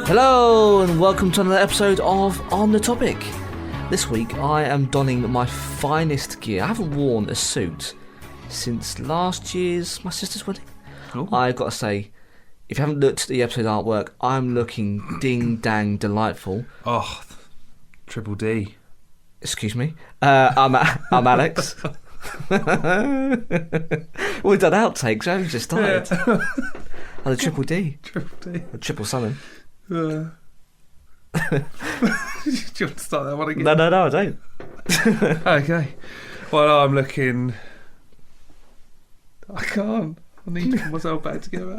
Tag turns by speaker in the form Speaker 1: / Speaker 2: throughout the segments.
Speaker 1: Hello and welcome to another episode of On The Topic. This week I am donning my finest gear. I haven't worn a suit since last year's my sister's wedding. Ooh. I've got to say, if you haven't looked at the episode artwork, I'm looking ding-dang delightful.
Speaker 2: Oh, Triple D.
Speaker 1: Excuse me. I'm Alex. We've done outtakes, haven't we? Just started. Yeah. Oh, the Triple D.
Speaker 2: Triple D.
Speaker 1: The Triple Summon.
Speaker 2: Do you want to start that one again?
Speaker 1: No, I don't.
Speaker 2: Okay. Well, I'm looking... I can't. I need to put myself back together.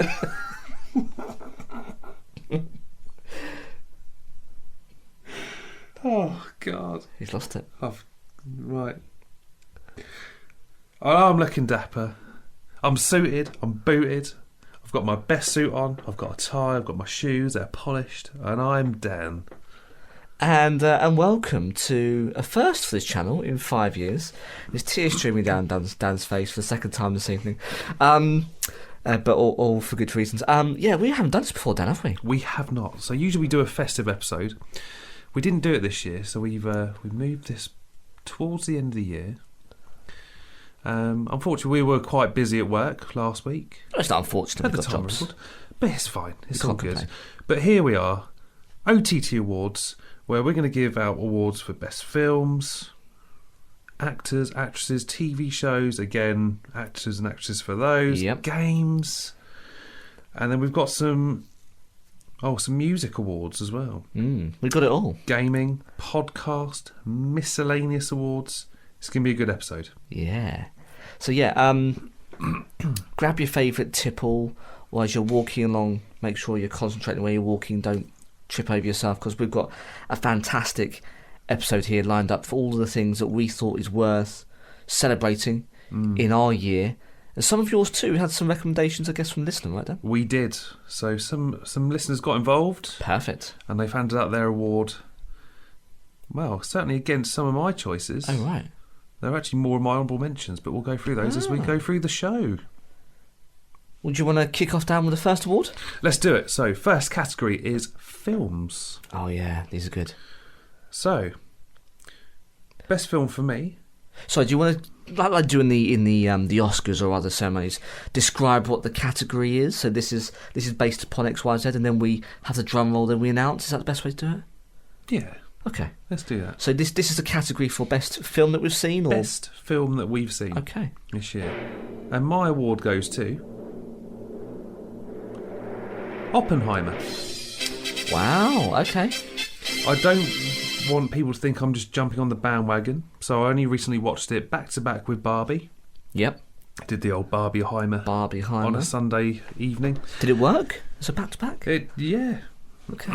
Speaker 2: Oh, God.
Speaker 1: He's lost it.
Speaker 2: Right. I'm looking dapper. I'm suited. I'm booted. I've got my best suit on, I've got a tie, I've got my shoes, they're polished, and I'm Dan.
Speaker 1: And welcome to a first for this channel in 5 years. There's tears streaming down Dan's face for the second time this evening. But all for good reasons. Yeah, we haven't done this before, Dan, have we?
Speaker 2: We have not. So usually we do a festive episode. We didn't do it this year, so we've moved this towards the end of the year. Unfortunately, we were quite busy at work last week.
Speaker 1: It's not unfortunate, we've got jobs.
Speaker 2: But it's fine, it's all good. But here we are, OTT Awards, where we're going to give out awards for best films, actors, actresses, TV shows, again, actors and actresses for those, games, and then we've got some music awards as well.
Speaker 1: We've got it all.
Speaker 2: Gaming, podcast, miscellaneous awards. It's going to be a good episode.
Speaker 1: Yeah. So, grab your favourite tipple, or as you're walking along, make sure you're concentrating where you're walking, don't trip over yourself, because we've got a fantastic episode here lined up for all of the things that we thought is worth celebrating in our year. And some of yours too had some recommendations, I guess, from listeners, right, Dan?
Speaker 2: We did. So some listeners got involved.
Speaker 1: Perfect.
Speaker 2: And they've handed out their award, well, certainly against some of my choices.
Speaker 1: Oh, right.
Speaker 2: They're actually more of my honourable mentions, but we'll go through those as we go through the show.
Speaker 1: Would you want to kick off, Dan, with the first award?
Speaker 2: Let's do it. So, first category is films.
Speaker 1: Oh, yeah, these are good.
Speaker 2: So, best film for me.
Speaker 1: So, do you want to, like doing in the Oscars or other ceremonies, describe what the category is? So this is based upon X, Y, Z, and then we have the drum roll, then we announce. Is that the best way to do it?
Speaker 2: Yeah.
Speaker 1: Okay.
Speaker 2: Let's do that.
Speaker 1: So this is a category for best film that we've seen? Or?
Speaker 2: Best film that we've seen.
Speaker 1: Okay.
Speaker 2: This year. And my award goes to Oppenheimer.
Speaker 1: Wow, okay.
Speaker 2: I don't want people to think I'm just jumping on the bandwagon, so I only recently watched it back to back with Barbie.
Speaker 1: Yep.
Speaker 2: I did the old Barbieheimer on a Sunday evening.
Speaker 1: Did it work? Is it back to back?
Speaker 2: Yeah.
Speaker 1: Okay.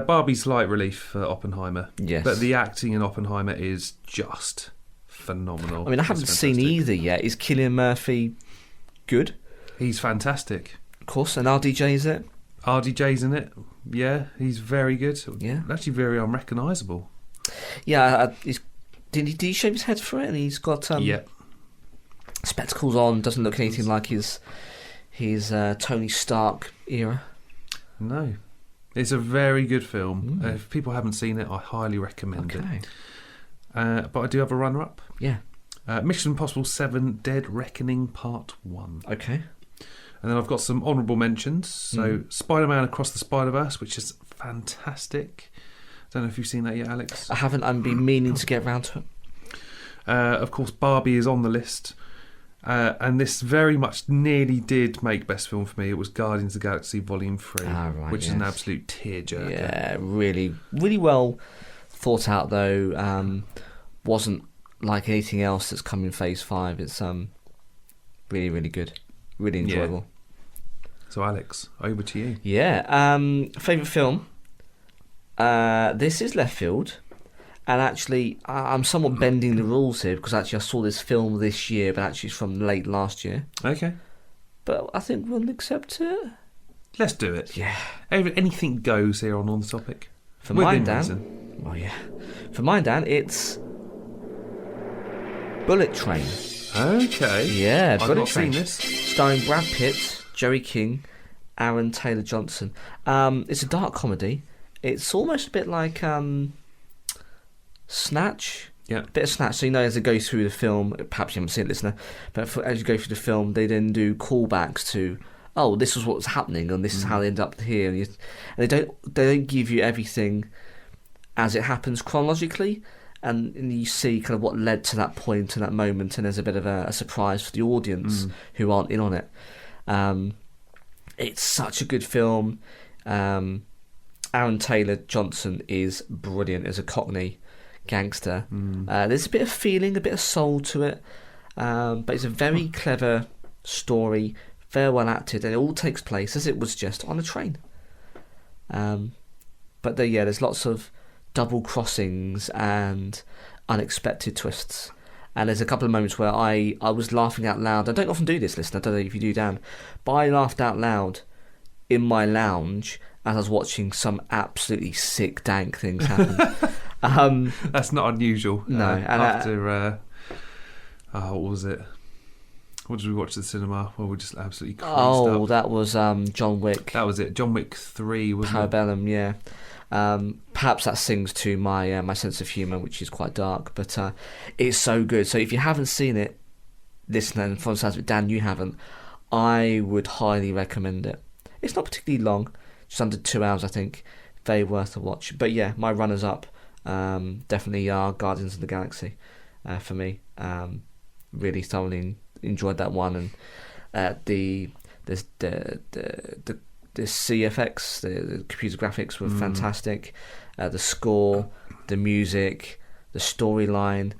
Speaker 2: Barbie's light relief for Oppenheimer.
Speaker 1: Yes.
Speaker 2: But the acting in Oppenheimer is just phenomenal.
Speaker 1: I mean, I haven't seen either yet. Is Cillian Murphy good?
Speaker 2: He's fantastic.
Speaker 1: Of course. And RDJ, is it?
Speaker 2: RDJ's in it. Yeah, he's very good.
Speaker 1: Yeah.
Speaker 2: Actually very unrecognisable.
Speaker 1: Yeah. Did he shave his head for it? And he's got spectacles on. Doesn't look anything like his Tony Stark era.
Speaker 2: No. It's a very good film. If people haven't seen it, I highly recommend it. But I do have a runner-up.
Speaker 1: Yeah.
Speaker 2: Mission Impossible 7 Dead Reckoning Part 1.
Speaker 1: Okay.
Speaker 2: And then I've got some honourable mentions. So Spider-Man Across the Spider-Verse, which is fantastic. Don't know if you've seen that yet, Alex.
Speaker 1: I haven't. I've been meaning to get round to it.
Speaker 2: Of course, Barbie is on the list. And this very much nearly did make best film for me. It was Guardians of the Galaxy Volume 3, which is an absolute tearjerker.
Speaker 1: Yeah, really, really well thought out though. Wasn't like anything else that's come in Phase 5. It's really, really good, really enjoyable.
Speaker 2: Yeah. So Alex, over to you.
Speaker 1: Yeah, favourite film. This is left field, And actually, I'm somewhat bending the rules here because actually I saw this film this year, but actually it's from late last year.
Speaker 2: Okay.
Speaker 1: But I think we'll accept it.
Speaker 2: Let's do it.
Speaker 1: Yeah.
Speaker 2: Anything goes here on the topic.
Speaker 1: For mine,
Speaker 2: Within
Speaker 1: Dan.
Speaker 2: reason.
Speaker 1: Well, yeah. For mine, Dan, it's Bullet Train.
Speaker 2: Okay.
Speaker 1: Yeah,
Speaker 2: I've
Speaker 1: Bullet
Speaker 2: not
Speaker 1: Train.
Speaker 2: seen this.
Speaker 1: Starring Brad Pitt, Joey King, Aaron Taylor Johnson. It's a dark comedy. It's almost a bit like Snatch.
Speaker 2: Yeah.
Speaker 1: A bit of Snatch. So, you know, as they go through the film, perhaps you haven't seen it, listener, but as you go through the film, they then do callbacks to, oh, this was what's happening, and this is how they end up here. And they don't give you everything as it happens chronologically, and you see kind of what led to that point and that moment, and there's a bit of a surprise for the audience who aren't in on it. It's such a good film. Aaron Taylor Johnson is brilliant as a Cockney gangster. There's a bit of feeling, a bit of soul to it, but it's a very clever story, very well acted, and it all takes place as it was just on a train. But there's lots of double crossings and unexpected twists. And there's a couple of moments where I was laughing out loud. I don't often do this, listener. I don't know if you do, Dan. But I laughed out loud in my lounge as I was watching some absolutely sick, dank things happen.
Speaker 2: That's not unusual.
Speaker 1: No.
Speaker 2: After, what was it? What did we watch at the cinema? Well, we just absolutely crazy up.
Speaker 1: That was John Wick.
Speaker 2: That was it. John Wick 3, wasn't
Speaker 1: Parabellum, yeah. Perhaps that sings to my my sense of humour, which is quite dark, but it's so good. So if you haven't seen it, listener, and from the sounds of it, Dan, you haven't, I would highly recommend it. It's not particularly long, just under 2 hours, I think. Very worth a watch. But yeah, my runners-up definitely are Guardians of the Galaxy for me. Really thoroughly enjoyed that one, and the CFX, the computer graphics were fantastic. The score, the music, the storyline.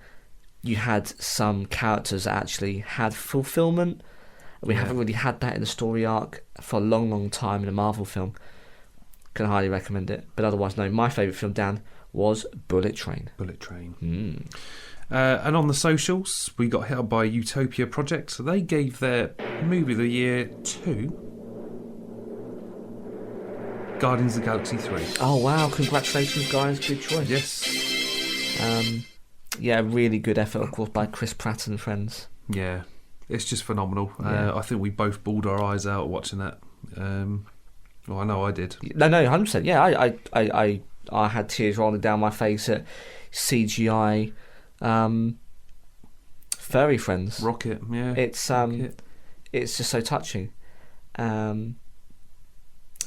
Speaker 1: You had some characters that actually had fulfillment. We haven't really had that in the story arc for a long, long time in a Marvel film. Can highly recommend it. But otherwise, no, my favourite film, Dan, was Bullet Train.
Speaker 2: Bullet Train. And on the socials, we got hit up by Utopia Project. So they gave their movie of the year to Guardians of the Galaxy 3.
Speaker 1: Oh, wow. Congratulations, guys. Good choice.
Speaker 2: Yes.
Speaker 1: Yeah, really good effort, of course, by Chris Pratt and friends.
Speaker 2: Yeah. It's just phenomenal.
Speaker 1: Yeah.
Speaker 2: I think we both bawled our eyes out watching that. Well, I know I did.
Speaker 1: No, 100%. Yeah, I had tears rolling down my face at CGI furry friends.
Speaker 2: Rocket, yeah.
Speaker 1: It's just so touching.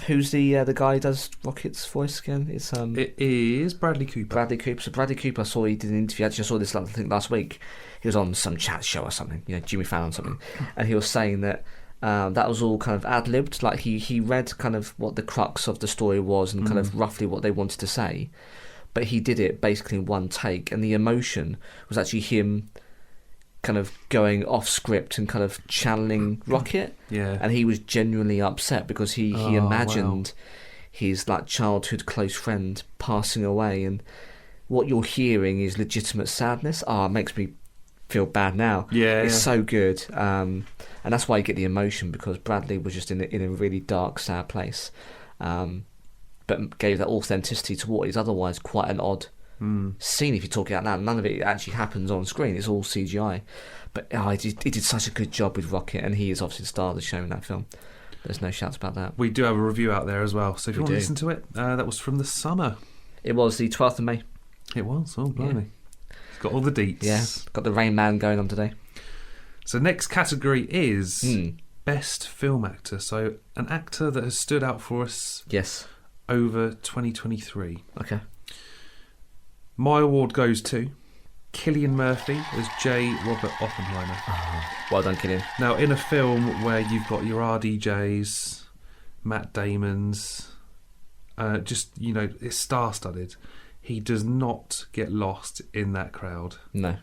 Speaker 1: Who's the guy who does Rocket's voice again?
Speaker 2: It is Bradley Cooper.
Speaker 1: Bradley Cooper. So Bradley Cooper, I saw he did an interview. Actually, I saw this I think last week. He was on some chat show or something, Jimmy Fallon or something, and he was saying that that was all kind of ad-libbed. Like he read kind of what the crux of the story was and kind of roughly what they wanted to say, but he did it basically in one take, and the emotion was actually him kind of going off script and kind of channeling Rocket.
Speaker 2: Yeah.
Speaker 1: And he was genuinely upset because he imagined his like childhood close friend passing away, and what you're hearing is legitimate sadness. It makes me feel bad now.
Speaker 2: Yeah.
Speaker 1: It's so good. And that's why you get the emotion, because Bradley was just in a really dark, sad place. But gave that authenticity to what is otherwise quite an odd scene, if you talk it out loud. None of it actually happens on screen. It's all CGI. But he did such a good job with Rocket, and he is obviously the star of the show in that film. There's no shouts about that.
Speaker 2: We do have a review out there as well, so if you want to listen to it, that was from the summer.
Speaker 1: It was the 12th of May.
Speaker 2: It was, blimey. Yeah. It's got all the deets.
Speaker 1: Yeah, got the Rain Man going on today.
Speaker 2: So next category is Best Film Actor. So an actor that has stood out for us over 2023.
Speaker 1: Okay.
Speaker 2: My award goes to Cillian Murphy as J. Robert Oppenheimer.
Speaker 1: Well done, Cillian.
Speaker 2: Now, in a film where you've got your RDJs, Matt Damon's, it's star-studded, he does not get lost in that crowd.
Speaker 1: No.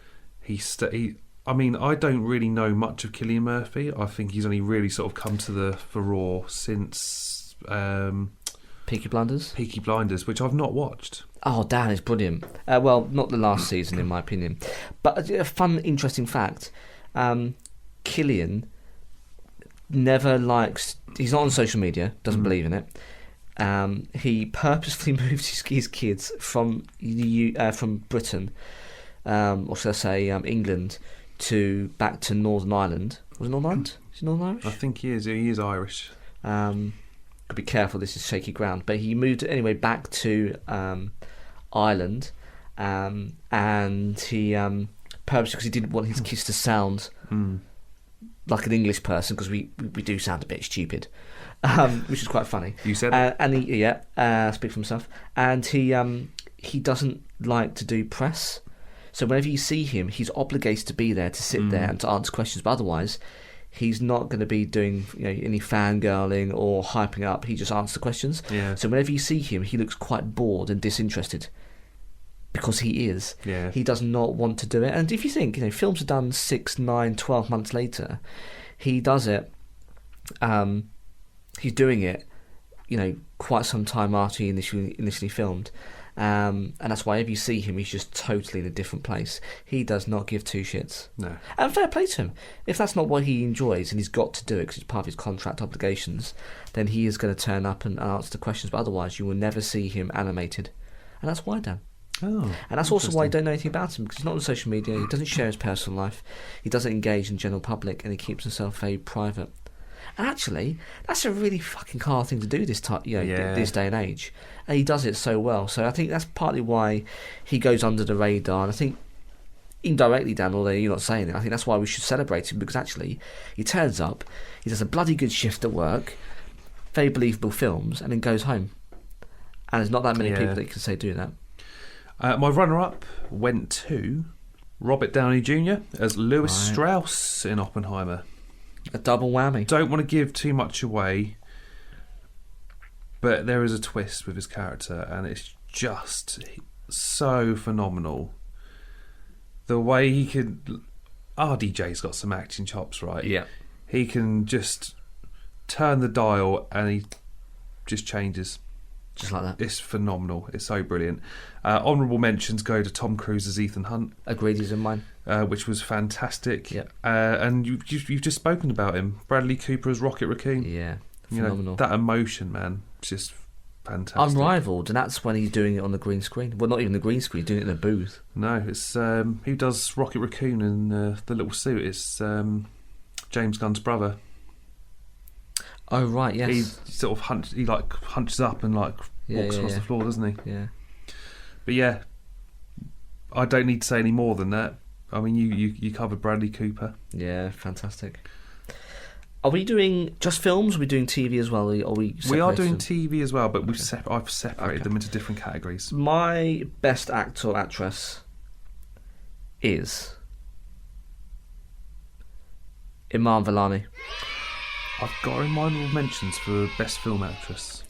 Speaker 2: I don't really know much of Cillian Murphy. I think he's only really sort of come to the furore since
Speaker 1: Peaky Blinders?
Speaker 2: Peaky Blinders, which I've not watched.
Speaker 1: Oh, Dan, it's brilliant. Well, not the last season, in my opinion. But a fun, interesting fact, Killian never likes... He's not on social media, doesn't believe in it. He purposely moved his kids from Britain, or should I say England, back to Northern Ireland. Was it Northern Ireland? Is he Northern Irish?
Speaker 2: I think he is. He is Irish.
Speaker 1: Could be careful, this is shaky ground. But he moved anyway back to Ireland, and he purposely, because he didn't want his kids to sound like an English person, because we do sound a bit stupid, which is quite funny.
Speaker 2: You said it.
Speaker 1: And he speak for himself. And he doesn't like to do press, so whenever you see him, he's obligated to be there, to sit there and to answer questions. But otherwise, he's not going to be doing any fangirling or hyping up. He just answers the questions.
Speaker 2: Yeah.
Speaker 1: So whenever you see him, he looks quite bored and disinterested, because he is.
Speaker 2: Yeah.
Speaker 1: He does not want to do it. And if you think, films are done 6, 9, 12 months later, he does it. He's doing it, quite some time after he initially filmed. And that's why if you see him, he's just totally in a different place. He does not give two shits.
Speaker 2: No.
Speaker 1: And fair play to him. If that's not what he enjoys, and he's got to do it because it's part of his contract obligations, then he is going to turn up and answer the questions. But otherwise, you will never see him animated. And that's why, Dan.
Speaker 2: Oh,
Speaker 1: and that's also why you don't know anything about him, because he's not on social media, he doesn't share his personal life, he doesn't engage in the general public, and he keeps himself very private. And actually, that's a really fucking hard thing to do this this day and age. And he does it so well. So I think that's partly why he goes under the radar. And I think indirectly, Dan, although you're not saying it, I think that's why we should celebrate him, because actually he turns up, he does a bloody good shift at work, very believable films, and then goes home. And there's not that many people that you can say do that.
Speaker 2: My runner-up went to Robert Downey Jr. as Lewis Strauss in Oppenheimer.
Speaker 1: A double whammy.
Speaker 2: Don't want to give too much away, but there is a twist with his character, and it's just so phenomenal. The way he could... RDJ's got some acting chops, right?
Speaker 1: Yeah.
Speaker 2: He can just turn the dial and he just changes.
Speaker 1: Just like that.
Speaker 2: It's phenomenal. It's so brilliant. Honourable mentions go to Tom Cruise as Ethan Hunt.
Speaker 1: Agreed, he's in mine.
Speaker 2: Which was fantastic.
Speaker 1: Yeah.
Speaker 2: And you've just spoken about him. Bradley Cooper as Rocket Raccoon.
Speaker 1: Yeah, phenomenal.
Speaker 2: That emotion, man, it's just fantastic.
Speaker 1: Unrivaled, and that's when he's doing it on the green screen. Well, not even the green screen, doing it in a booth.
Speaker 2: No, it's who does Rocket Raccoon in the little suit? It's James Gunn's brother.
Speaker 1: Oh right, yes.
Speaker 2: He sort of hunches up and walks across the floor, doesn't he?
Speaker 1: Yeah.
Speaker 2: But yeah, I don't need to say any more than that. I mean, you covered Bradley Cooper.
Speaker 1: Yeah, fantastic. Are we doing just films? Or are we doing TV as well? Or we
Speaker 2: are doing TV as well, but I've separated them into different categories.
Speaker 1: My best actor or actress is Iman Vellani.
Speaker 2: I've got honourable mentions for Best Film Actress.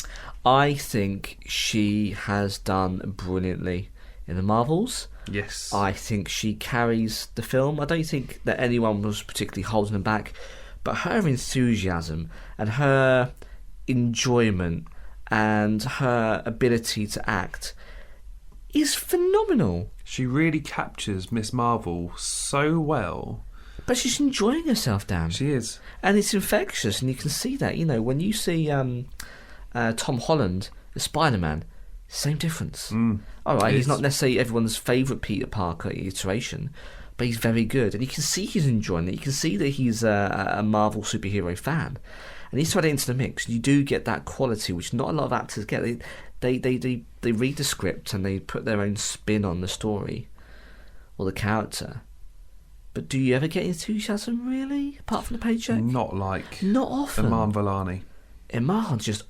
Speaker 1: I think she has done brilliantly in the Marvels.
Speaker 2: Yes.
Speaker 1: I think she carries the film. I don't think that anyone was particularly holding her back, but her enthusiasm and her enjoyment and her ability to act is phenomenal.
Speaker 2: She really captures Miss Marvel so well.
Speaker 1: But she's enjoying herself, Dan.
Speaker 2: She is.
Speaker 1: And it's infectious, and you can see that. When you see Tom Holland as Spider-Man, same difference. All right, he's not necessarily everyone's favourite Peter Parker iteration, but he's very good. And you can see he's enjoying it. You can see that he's a Marvel superhero fan. And he's thrown it into the mix. You do get that quality, which not a lot of actors get. They read the script and they put their own spin on the story or the character. But do you ever get enthusiasm, really? Apart from the paycheck?
Speaker 2: Not
Speaker 1: often.
Speaker 2: Iman Vellani.
Speaker 1: Iman's just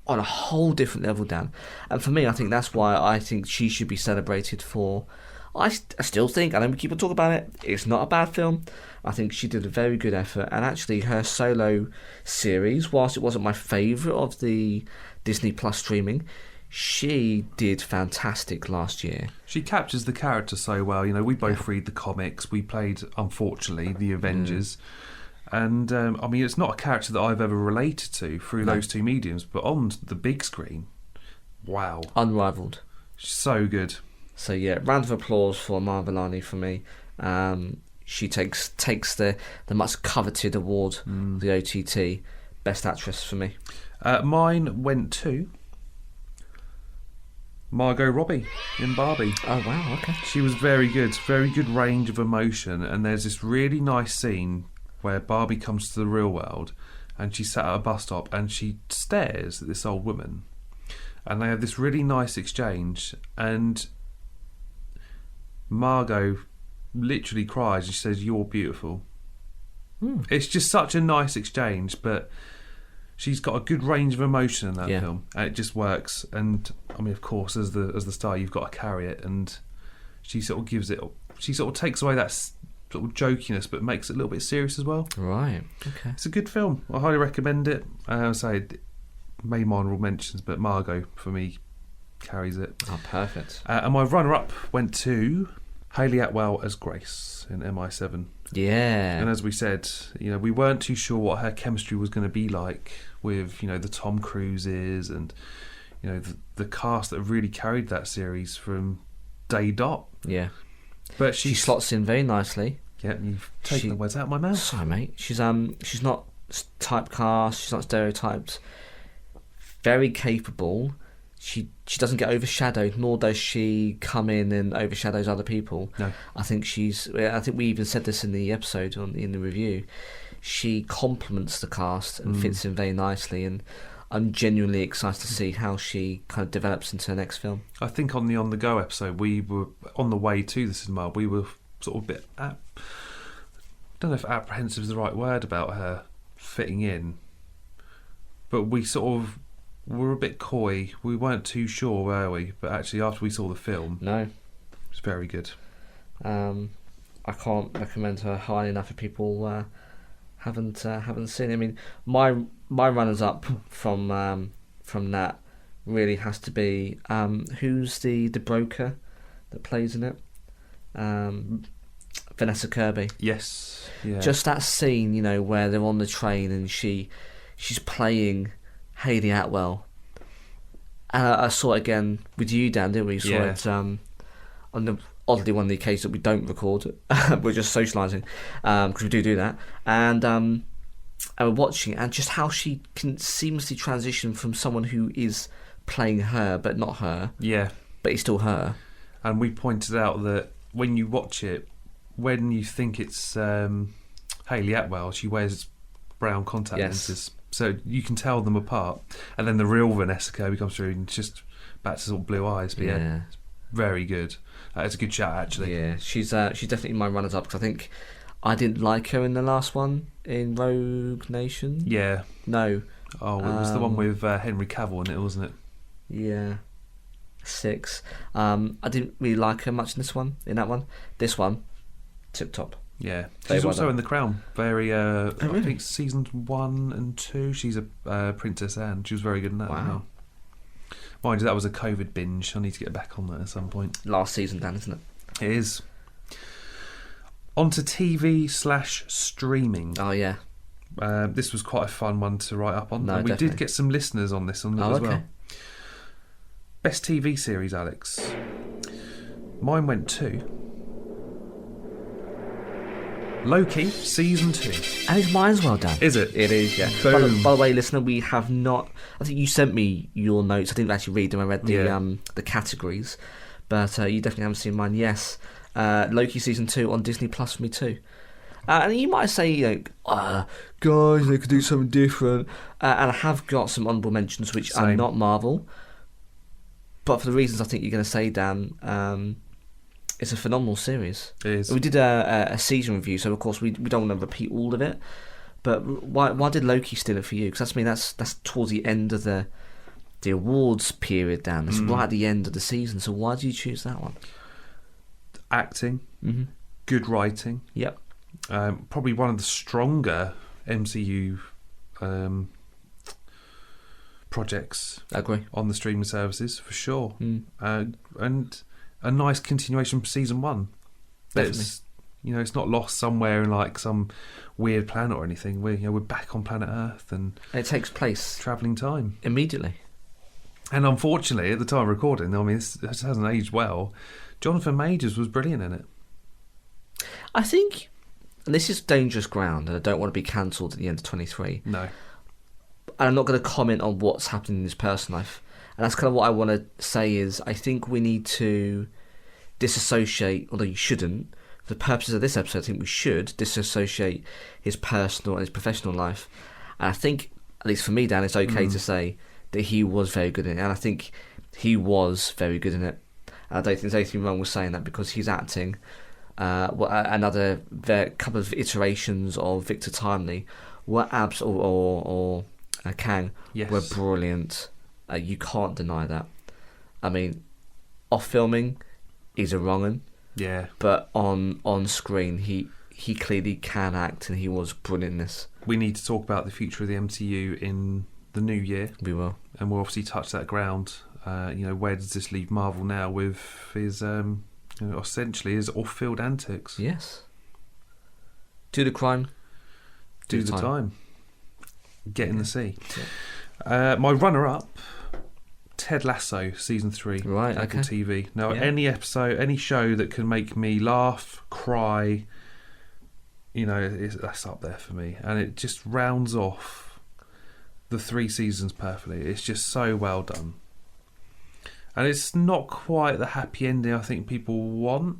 Speaker 1: on a whole different level, Dan. And for me, I think that's why I think she should be celebrated for... I still think, I know we keep on talking about it, it's not a bad film. I think she did a very good effort. And actually, her solo series, whilst it wasn't my favourite of the Disney Plus streaming, she did fantastic last year.
Speaker 2: She captures the character so well. We both read the comics. We played, unfortunately, the Avengers. And, it's not a character that I've ever related to through those two mediums. But on the big screen, wow,
Speaker 1: unrivaled.
Speaker 2: So good.
Speaker 1: So yeah, round of applause for Mara Vellani for me. She takes the much coveted award, the OTT Best Actress for me.
Speaker 2: Mine went to Margot Robbie in Barbie.
Speaker 1: Oh wow, okay.
Speaker 2: She was very good range of emotion, and there's this really nice scene where Barbie comes to the real world and she's sat at a bus stop and she stares at this old woman and they have this really nice exchange, and Margot literally cries and she says, "You're beautiful." It's just such a nice exchange, but she's got a good range of emotion in that film, and it just works. And I mean, of course, as the star, you've got to carry it, and she sort of gives it. She sort of takes away that sort of jokiness, but makes it a little bit serious as well.
Speaker 1: Right. Okay.
Speaker 2: It's a good film. I highly recommend it. I say it made my honourable mentions, but Margot for me carries it.
Speaker 1: Oh, perfect.
Speaker 2: And my runner-up went to Hayley Atwell as Grace in MI7.
Speaker 1: Yeah.
Speaker 2: And as we said, we weren't too sure what her chemistry was going to be like with, the Tom Cruises and, the cast that really carried that series from day dot.
Speaker 1: Yeah.
Speaker 2: But
Speaker 1: she slots in very nicely.
Speaker 2: Yeah, you've taken the words out of my mouth.
Speaker 1: Sorry, mate. She's not typecast. She's not stereotyped. Very capable. She doesn't get overshadowed, nor does she come in and overshadows other people.
Speaker 2: No.
Speaker 1: I think we even said this in the episode in the review. She complements the cast and fits in very nicely, and I'm genuinely excited to see how she kind of develops into her next film.
Speaker 2: I think on the On The Go episode, we were on the way to the cinema. We were sort of a bit, I don't know if apprehensive is the right word about her fitting in, but we sort of were a bit coy. We weren't too sure, were we? But actually, after we saw the film,
Speaker 1: no,
Speaker 2: it was very good.
Speaker 1: I can't recommend her highly enough if people haven't seen it. I mean, my runners up from that really has to be who's the broker that plays in it? Vanessa Kirby.
Speaker 2: Yes. Yeah.
Speaker 1: Just that scene, where they're on the train and she's playing Hayley Atwell. And I saw it again with you, Dan, didn't we? Saw it on oddly one of the occasions that we don't record. We're just socialising because we do that. And we're watching it, and just how she can seamlessly transition from someone who is playing her but not her.
Speaker 2: Yeah.
Speaker 1: But is still her.
Speaker 2: And we pointed out that when you watch it, when you think it's Hayley Atwell, she wears brown contact lenses. So you can tell them apart. And then the real Vanessa Kirby comes through and just back to sort of blue eyes. But yeah, it's very good. It's a good shout, actually.
Speaker 1: Yeah, she's definitely my runners up, because I think I didn't like her in the last one in Rogue Nation.
Speaker 2: Yeah.
Speaker 1: No.
Speaker 2: Oh, it was the one with Henry Cavill in it, wasn't it?
Speaker 1: Yeah. 6. I didn't really like her much in that one. This one, tip top.
Speaker 2: Yeah, she's also in The Crown. Very,
Speaker 1: really?
Speaker 2: I think seasons 1 and 2. She's a Princess Anne. She was very good in that.
Speaker 1: Wow.
Speaker 2: Mind you, that was a COVID binge. I need to get back on that at some point.
Speaker 1: Last season, Dan, isn't it?
Speaker 2: It is. On to TV/streaming.
Speaker 1: Oh yeah.
Speaker 2: This was quite a fun one to write up on.
Speaker 1: No,
Speaker 2: and we
Speaker 1: definitely
Speaker 2: did get some listeners on this as well. Best TV series, Alex. Mine went to Loki season 2.
Speaker 1: And it's mine as well, Dan.
Speaker 2: Is it?
Speaker 1: It is, yeah.
Speaker 2: Boom.
Speaker 1: By the way, listener, we have not. I think you sent me your notes. I didn't actually read them. I read the categories, but you definitely haven't seen mine. Yes, Loki season 2 on Disney Plus for me too. And you might say, guys, they could do something different. And I have got some honourable mentions which are not Marvel, but for the reasons I think you're going to say, Dan. It's a phenomenal series.
Speaker 2: It is.
Speaker 1: We did a season review, so of course we don't want to repeat all of it. But why did Loki steal it for you? Because that's towards the end of the awards period, Dan. It's right at the end of the season. So why do you choose that one?
Speaker 2: Acting, good writing.
Speaker 1: Yep.
Speaker 2: Probably one of the stronger MCU projects.
Speaker 1: I agree.
Speaker 2: On the streaming services for sure. And a nice continuation from season 1.
Speaker 1: Definitely.
Speaker 2: It's not lost somewhere in like some weird planet or anything. We're back on planet Earth, and
Speaker 1: it takes place
Speaker 2: travelling time
Speaker 1: immediately.
Speaker 2: And unfortunately, at the time of recording, I mean, this hasn't aged well. Jonathan Majors was brilliant in it.
Speaker 1: I think, and this is dangerous ground, and I don't want to be cancelled at the end of 23.
Speaker 2: No.
Speaker 1: And I'm not going to comment on what's happening in his personal life. And that's kind of what I want to say is, I think we need to disassociate, although you shouldn't, for the purposes of this episode, I think we should disassociate his personal and his professional life. And I think, at least for me, Dan, it's okay to say that he was very good in it. And I think he was very good in it. And I don't think there's anything wrong with saying that, because he's acting. Another couple of iterations of Victor Timely were or Kang were brilliant. You can't deny that. I mean, off filming, he's a wrong 'un.
Speaker 2: Yeah.
Speaker 1: But on screen, he clearly can act, and he was brilliant in this.
Speaker 2: We need to talk about the future of the MCU in the new year.
Speaker 1: We will.
Speaker 2: And we'll obviously touch that ground. Where does this leave Marvel now with his, essentially his off-field antics?
Speaker 1: Yes. Do the crime.
Speaker 2: Do the time. Get in the sea.
Speaker 1: Yeah.
Speaker 2: My runner-up, Ted Lasso, Season 3.
Speaker 1: Right,
Speaker 2: Apple
Speaker 1: okay.
Speaker 2: TV. Now, any episode, any show that can make me laugh, cry, that's up there for me. And it just rounds off the 3 seasons perfectly. It's just so well done. And it's not quite the happy ending I think people want,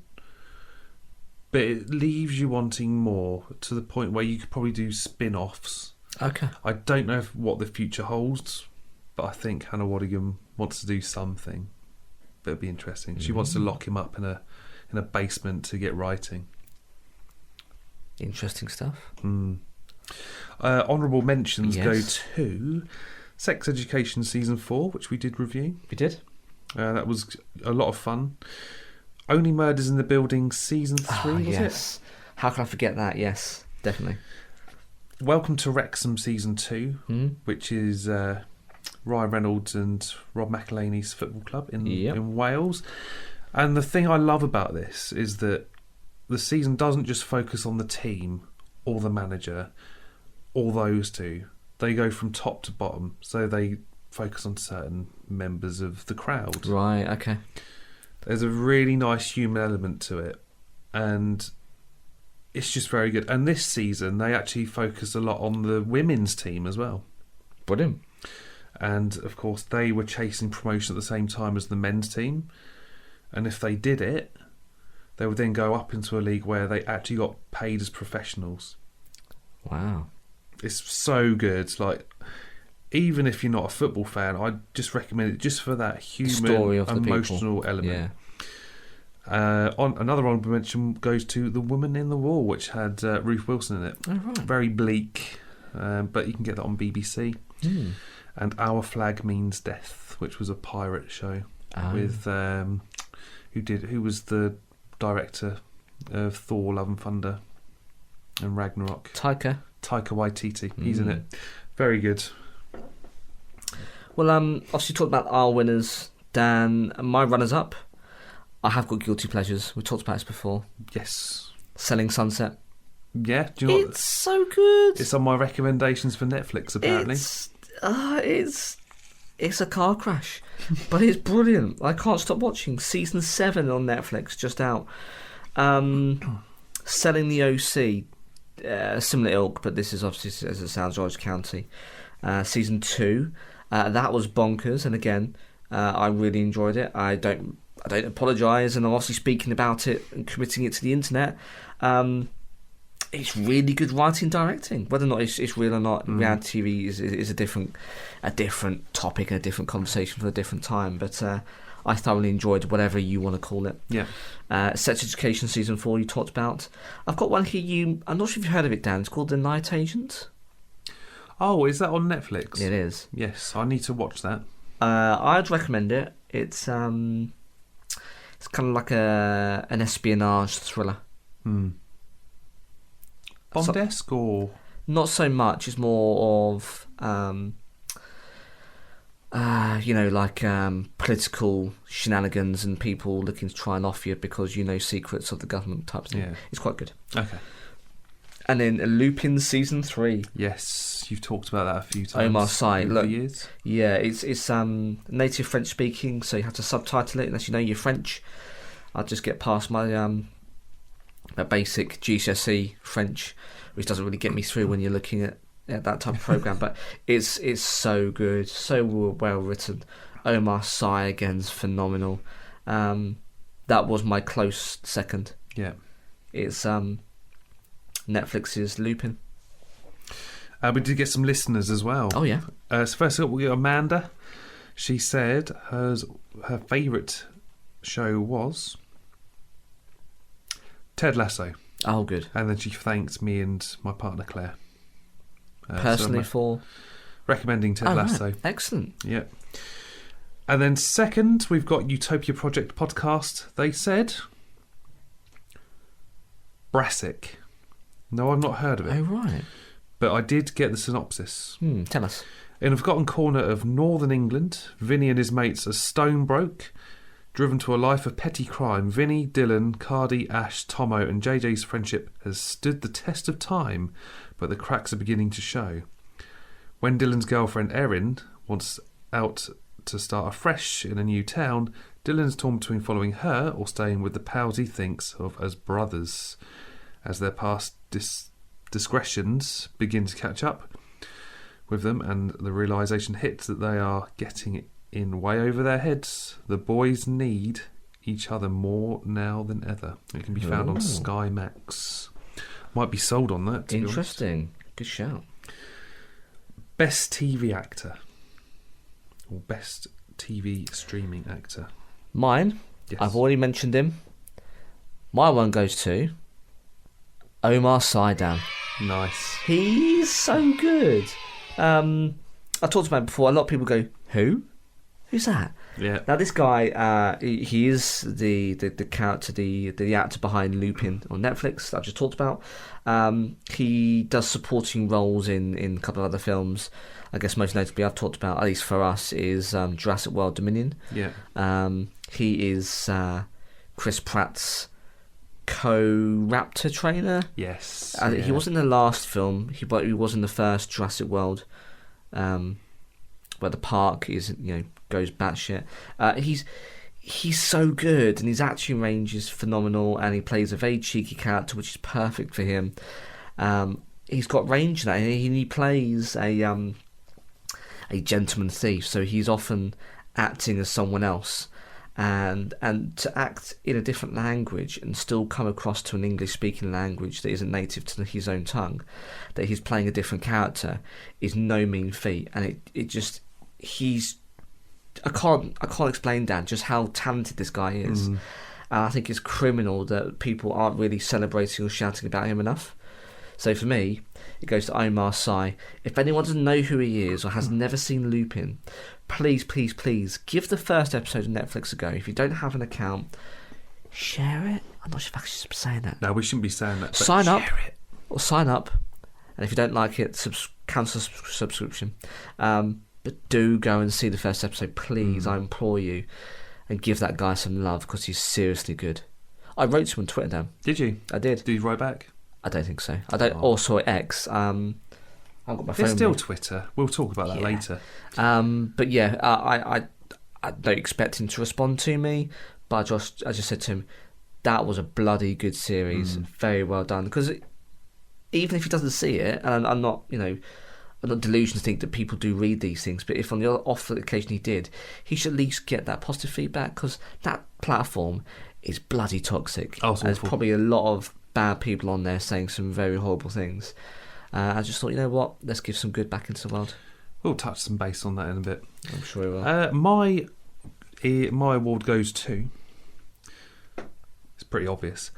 Speaker 2: but it leaves you wanting more, to the point where you could probably do spin-offs.
Speaker 1: Okay.
Speaker 2: I don't know what the future holds, but I think Hannah Waddingham wants to do something. But it'd be interesting. She wants to lock him up in a basement to get writing.
Speaker 1: Interesting stuff.
Speaker 2: Honourable mentions go to Sex Education Season 4, which we did review.
Speaker 1: We did.
Speaker 2: That was a lot of fun. Only Murders in the Building Season 3, was it?
Speaker 1: How can I forget that? Yes, definitely.
Speaker 2: Welcome to Wrexham Season 2, which is Ryan Reynolds and Rob McElhaney's football club in Wales. And the thing I love about this is that the season doesn't just focus on the team or the manager or those two. They go from top to bottom, so they focus on certain members of the crowd.
Speaker 1: Right, okay.
Speaker 2: There's a really nice human element to it, and it's just very good. And this season, they actually focus a lot on the women's team as well.
Speaker 1: Brilliant.
Speaker 2: And, of course, they were chasing promotion at the same time as the men's team. And if they did it, they would then go up into a league where they actually got paid as professionals.
Speaker 1: Wow. It's
Speaker 2: so good. Like, even if you're not a football fan, I'd just recommend it just for that human,
Speaker 1: story of
Speaker 2: emotional element.
Speaker 1: Yeah.
Speaker 2: Another honourable mention goes to The Woman in the Wall, which had Ruth Wilson in it.
Speaker 1: Oh, right.
Speaker 2: Very bleak, but you can get that on BBC. And Our Flag Means Death, which was a pirate show with who was the director of Thor: Love and Thunder and Ragnarok.
Speaker 1: Taika
Speaker 2: Waititi. He's in it. Very good.
Speaker 1: Well, obviously talked about our winners, Dan. My runners-up, I have got guilty pleasures. We talked about this before.
Speaker 2: Yes.
Speaker 1: Selling Sunset.
Speaker 2: Yeah, do you know
Speaker 1: it's so good.
Speaker 2: It's on my recommendations for Netflix, apparently.
Speaker 1: It's a car crash, but it's brilliant. I can't stop watching. Season 7 on Netflix, just out. Selling the OC, similar ilk, but this is obviously, as it sounds, Orange County. Season 2, that was bonkers, and again, I really enjoyed it. I don't apologise, and I'm obviously speaking about it and committing it to the internet. It's really good writing and directing. Whether or not it's real or not, reality TV is a different topic and a different conversation for a different time. But I thoroughly enjoyed whatever you want to call it.
Speaker 2: Yeah.
Speaker 1: Sex Education Season 4 you talked about. I've got one here. I'm not sure if you've heard of it, Dan. It's called The Night Agent.
Speaker 2: Oh, is that on Netflix?
Speaker 1: It is.
Speaker 2: Yes, I need to watch that.
Speaker 1: I'd recommend it. It's kind of like an espionage thriller.
Speaker 2: Bond-esque or?
Speaker 1: Not so much. It's more of, political shenanigans and people looking to try and off you because you know secrets of the government type thing.
Speaker 2: Yeah.
Speaker 1: It's quite good.
Speaker 2: Okay.
Speaker 1: And then Lupin Season 3.
Speaker 2: Yes, you've talked about that a few times.
Speaker 1: Omar Sy.
Speaker 2: Over
Speaker 1: Look,
Speaker 2: the years.
Speaker 1: yeah, it's native French speaking, so you have to subtitle it unless you know your French. I'll just get past my basic GCSE French, which doesn't really get me through when you're looking at that type of program. But it's so good, so well written. Omar Sy again's phenomenal. That was my close second.
Speaker 2: Yeah,
Speaker 1: it's Netflix's Lupin.
Speaker 2: We did get some listeners as well.
Speaker 1: Oh yeah.
Speaker 2: So first up we got Amanda. She said her favourite show was Ted Lasso.
Speaker 1: Oh, good.
Speaker 2: And then she thanked me and my partner Claire.
Speaker 1: Personally for
Speaker 2: recommending Ted Lasso.
Speaker 1: Right. Excellent.
Speaker 2: Yeah. And then second, we've got Utopia Project podcast. They said Brassic. No, I've not heard of it.
Speaker 1: Oh, right.
Speaker 2: But I did get the synopsis.
Speaker 1: Tell us.
Speaker 2: In a forgotten corner of northern England, Vinny and his mates are stone broke. Driven to a life of petty crime, Vinny, Dylan, Cardi, Ash, Tomo and JJ's friendship has stood the test of time, but the cracks are beginning to show. When Dylan's girlfriend Erin wants out to start afresh in a new town, Dylan's torn between following her or staying with the pals he thinks of as brothers. As their past discretions begin to catch up with them and the realisation hits that they are getting in way over their heads, the boys need each other more now than ever. It can be found on Sky Max. Might be sold on that.
Speaker 1: Interesting. Good shout.
Speaker 2: Best TV actor or best TV streaming actor.
Speaker 1: Mine.
Speaker 2: Yes.
Speaker 1: I've already mentioned him. My one goes to Omar Sy.
Speaker 2: Nice.
Speaker 1: He's so good. I talked about it before. A lot of people go, "Who? Who's that?"
Speaker 2: Yeah.
Speaker 1: Now this guy, he is the character, the actor behind Lupin on Netflix that I've just talked about. He does supporting roles in a couple of other films. I guess most notably I've talked about, at least for us, is Jurassic World Dominion.
Speaker 2: Yeah.
Speaker 1: He is Chris Pratt's co-raptor trainer.
Speaker 2: Yes.
Speaker 1: He was in the last film, but he was in the first Jurassic World, where the park goes batshit. He's so good, and his acting range is phenomenal, and he plays a very cheeky character, which is perfect for him. He's got range in that, and he plays a gentleman thief, so he's often acting as someone else. And to act in a different language and still come across to an English-speaking language that isn't native to his own tongue, that he's playing a different character, is no mean feat. And I can't explain, Dan, just how talented this guy is. And I think it's criminal that people aren't really celebrating or shouting about him enough. So for me, it goes to Omar Sy. If anyone doesn't know who he is or has never seen Lupin, please, please, please give the first episode of Netflix a go. If you don't have an account, share it. I'm not sure if I should be saying that.
Speaker 2: No, we shouldn't be saying that.
Speaker 1: Sign up. Sign up. And if you don't like it, cancel subscription. But do go and see the first episode, please. I implore you. And give that guy some love, because he's seriously good. I wrote to him on Twitter, Dan.
Speaker 2: Did you?
Speaker 1: I did.
Speaker 2: Did you write back?
Speaker 1: I don't think so. I don't. Also, X. I've got my phone.
Speaker 2: There's still Twitter. We'll talk about that later.
Speaker 1: But yeah, I don't expect him to respond to me, but I just said to him, that was a bloody good series, very well done. Because even if he doesn't see it, and I'm not delusional to think that people do read these things, but if on the off the occasion he did, he should at least get that positive feedback, because that platform is bloody toxic.
Speaker 2: Oh,
Speaker 1: there's probably a lot of bad people on there saying some very horrible things. I just thought, you know what, let's give some good back into the world.
Speaker 2: We'll touch some base on that in a bit.
Speaker 1: I'm sure we will.
Speaker 2: My award goes to, it's pretty obvious,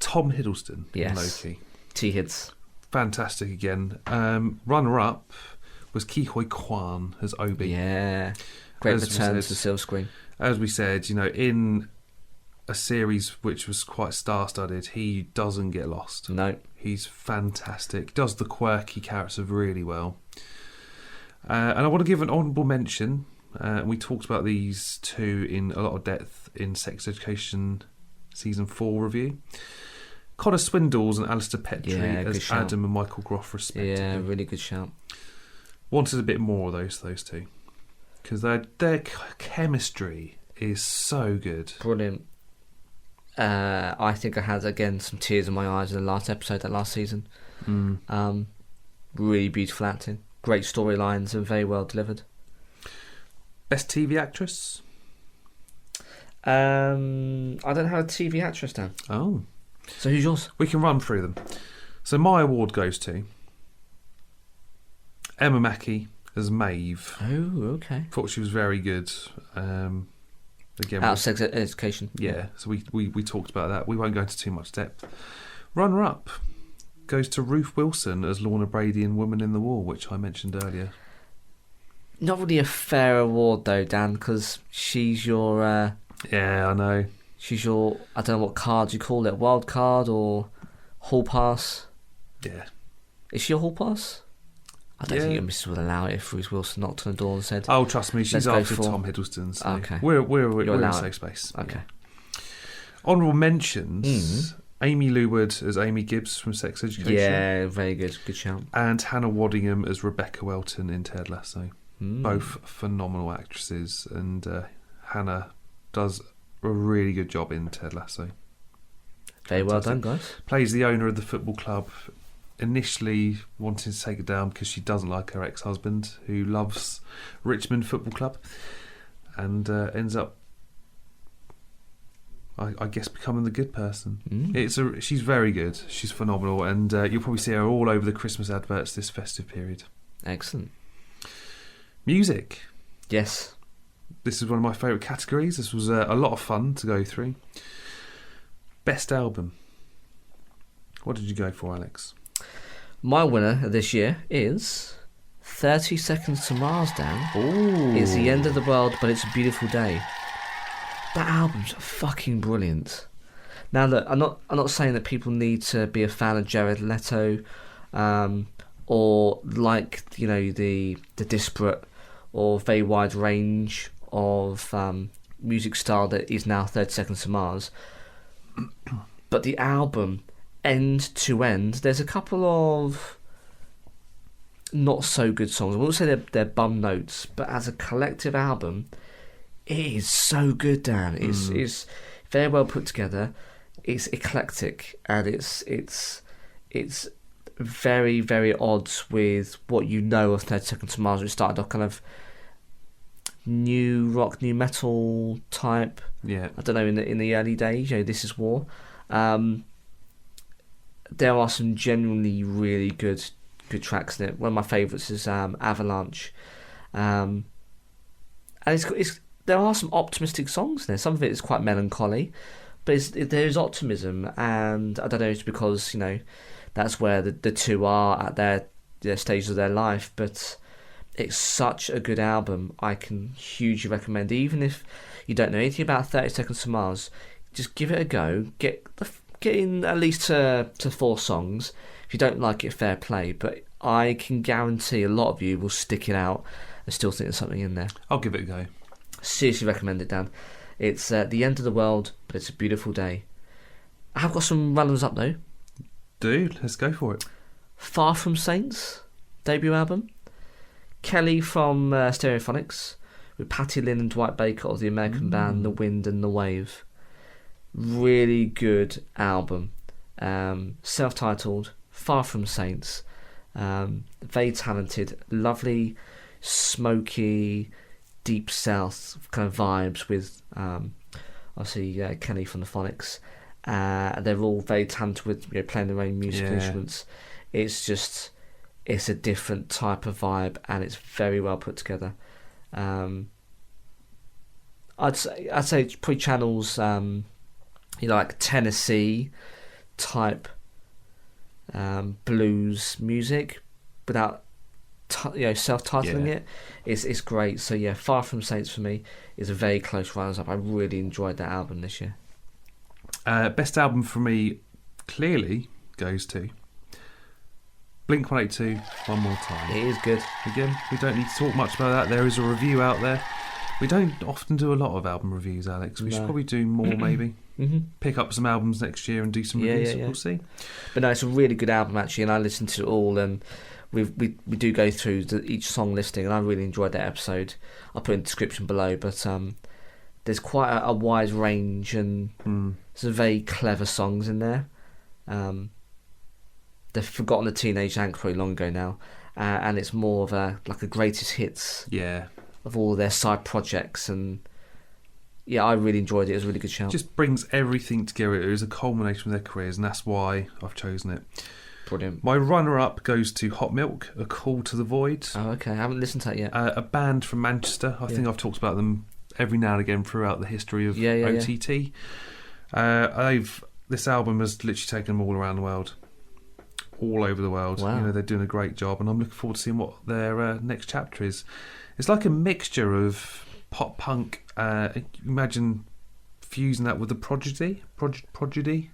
Speaker 2: Tom Hiddleston in Loki.
Speaker 1: T-Hids.
Speaker 2: Fantastic again. Runner-up was Ke-Huy Quan as Obi.
Speaker 1: Yeah. Great return to the silver screen.
Speaker 2: As we said, in a series which was quite star-studded, he doesn't get lost.
Speaker 1: No.
Speaker 2: He's fantastic. Does the quirky character really well. And I want to give an honourable mention. We talked about these two in a lot of depth in Sex Education Season 4 review. Connor Swindells and Alistair Petrie as
Speaker 1: shout.
Speaker 2: Adam and Michael Groff, respectively.
Speaker 1: Yeah, really good shout.
Speaker 2: Wanted a bit more of those two. Because their chemistry is so good.
Speaker 1: Brilliant. I think I had, again, some tears in my eyes in the last episode, that last season. Really beautiful acting. Great storylines and very well delivered.
Speaker 2: Best TV actress?
Speaker 1: I don't have a TV actress down.
Speaker 2: Oh.
Speaker 1: So who's yours?
Speaker 2: We can run through them. So my award goes to Emma Mackey as Maeve.
Speaker 1: Oh, okay.
Speaker 2: Thought she was very good. Again,
Speaker 1: Out of Sex Education.
Speaker 2: Yeah, so we talked about that. We won't go into too much depth. Runner-up goes to Ruth Wilson as Lorna Brady in Woman in the War, which I mentioned earlier.
Speaker 1: Not really a fair award, though, Dan, because she's your...
Speaker 2: yeah, I know.
Speaker 1: She's your... I don't know what card you call it. Wild card or hall pass?
Speaker 2: Yeah.
Speaker 1: Is she a hall pass? I don't think your missus would allow it if Ruth Wilson knocked on the door and said...
Speaker 2: Oh, trust me, she's after
Speaker 1: for...
Speaker 2: Tom Hiddleston. So
Speaker 1: okay.
Speaker 2: We're in a safe space.
Speaker 1: Okay.
Speaker 2: Yeah. Honourable mentions... Amy Leward as Amy Gibbs from Sex Education.
Speaker 1: Yeah, very good. Good shout.
Speaker 2: And Hannah Waddingham as Rebecca Welton in Ted Lasso. Both phenomenal actresses. And Hannah does a really good job in Ted Lasso.
Speaker 1: Very well done, guys.
Speaker 2: Plays the owner of the football club. Initially wanting to take it down because she doesn't like her ex-husband, who loves Richmond Football Club. And ends up, I guess, becoming the good person. She's very good. She's phenomenal, and you'll probably see her all over the Christmas adverts this festive period.
Speaker 1: Excellent.
Speaker 2: Music.
Speaker 1: Yes.
Speaker 2: This is one of my favourite categories. This was a lot of fun to go through. Best album. What did you go for, Alex?
Speaker 1: My winner this year is 30 Seconds to Mars, Dan.
Speaker 2: Ooh.
Speaker 1: It's the end of the world, but it's a beautiful day. That album's fucking brilliant. Now look, I'm not saying that people need to be a fan of Jared Leto, or like, you know, the disparate or very wide range of music style that is now 30 Seconds to Mars. But the album, end to end, there's a couple of not so good songs. I won't say they're bum notes, but as a collective album, it is so good, Dan. It's very well put together. It's eclectic, and it's very, very odds with what you know of 30 Seconds to Mars. It started off kind of new rock, new metal type.
Speaker 2: Yeah.
Speaker 1: I don't know, in the early days, you know, This Is War. There are some genuinely really good tracks in it. One of my favourites is Avalanche. And it's there are some optimistic songs there. Some of it is quite melancholy, but there's optimism, and I don't know, it's because, you know, that's where the two are at their stages of their life, but it's such a good album. I can hugely recommend, even if you don't know anything about 30 Seconds to Mars, just give it a go. Get in at least to 4 songs. If you don't like it, fair play, but I can guarantee a lot of you will stick it out and still think there's something in there.
Speaker 2: I'll give it a go.
Speaker 1: Seriously recommend it, Dan. It's the end of the world, but it's a beautiful day. I have got some runners up though.
Speaker 2: Dude, let's go for it.
Speaker 1: Far From Saints, debut album. Kelly from Stereophonics, with Patti Lynn and Dwight Baker of the American band The Wind and the Wave. Really good album. Self-titled, Far From Saints. Very talented, lovely, smoky, deep south kind of vibes with obviously Kenny from the Phonics. They're all very talented with, you know, playing their own musical instruments. It's a different type of vibe, and it's very well put together. I'd say it probably channels you know, like Tennessee type blues music without self-titling it. It's great. So yeah, Far From Saints for me is a very close runners-up. I really enjoyed that album this year.
Speaker 2: Best album for me clearly goes to Blink-182, One More Time.
Speaker 1: It is good.
Speaker 2: Again, we don't need to talk much about that. There is a review out there. We don't often do a lot of album reviews, Alex. We should probably do more, maybe. Pick up some albums next year and do some reviews. We'll see.
Speaker 1: But no, it's a really good album, actually, and I listened to it all, and we do go through each song listing, and I really enjoyed that episode. I'll put in the description below, but there's quite a wide range and some very clever songs in there. They've forgotten the Teenage Angst probably long ago now, and it's more of a greatest hits of all of their side projects, and I really enjoyed it. It was a really good show.
Speaker 2: Just brings everything together. It was a culmination of their careers, and that's why I've chosen it.
Speaker 1: Brilliant.
Speaker 2: My runner-up goes to Hot Milk, A Call to the Void.
Speaker 1: Oh, okay. I haven't listened to that yet.
Speaker 2: A band from Manchester. I think I've talked about them every now and again throughout the history of OTT. This album has literally taken them all around the world, all over the world.
Speaker 1: Wow.
Speaker 2: They're doing a great job, and I'm looking forward to seeing what their next chapter is. It's like a mixture of pop punk. Imagine fusing that with the Prodigy. Prodigy,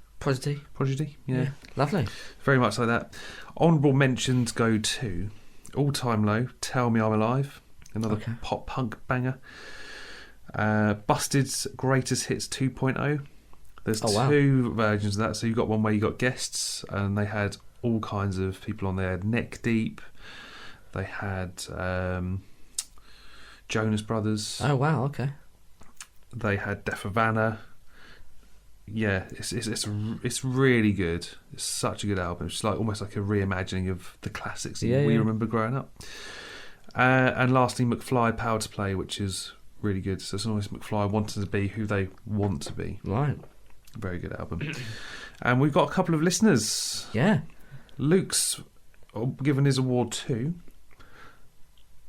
Speaker 2: yeah.
Speaker 1: Lovely.
Speaker 2: Very much like that. Honourable mentions go to All Time Low, Tell Me I'm Alive, another pop punk banger. Busted's Greatest Hits 2.0. There's two versions of that. So you've got one where you got guests, and they had all kinds of people on there. Neck Deep. They had Jonas Brothers.
Speaker 1: Oh wow, okay.
Speaker 2: They had Def Havana. Yeah, it's really good. It's such a good album. It's almost like a reimagining of the classics we remember growing up. And lastly, McFly Power to Play, which is really good. So it's almost McFly wanting to be who they want to be.
Speaker 1: Right.
Speaker 2: Very good album. And we've got a couple of listeners.
Speaker 1: Yeah.
Speaker 2: Luke's given his award to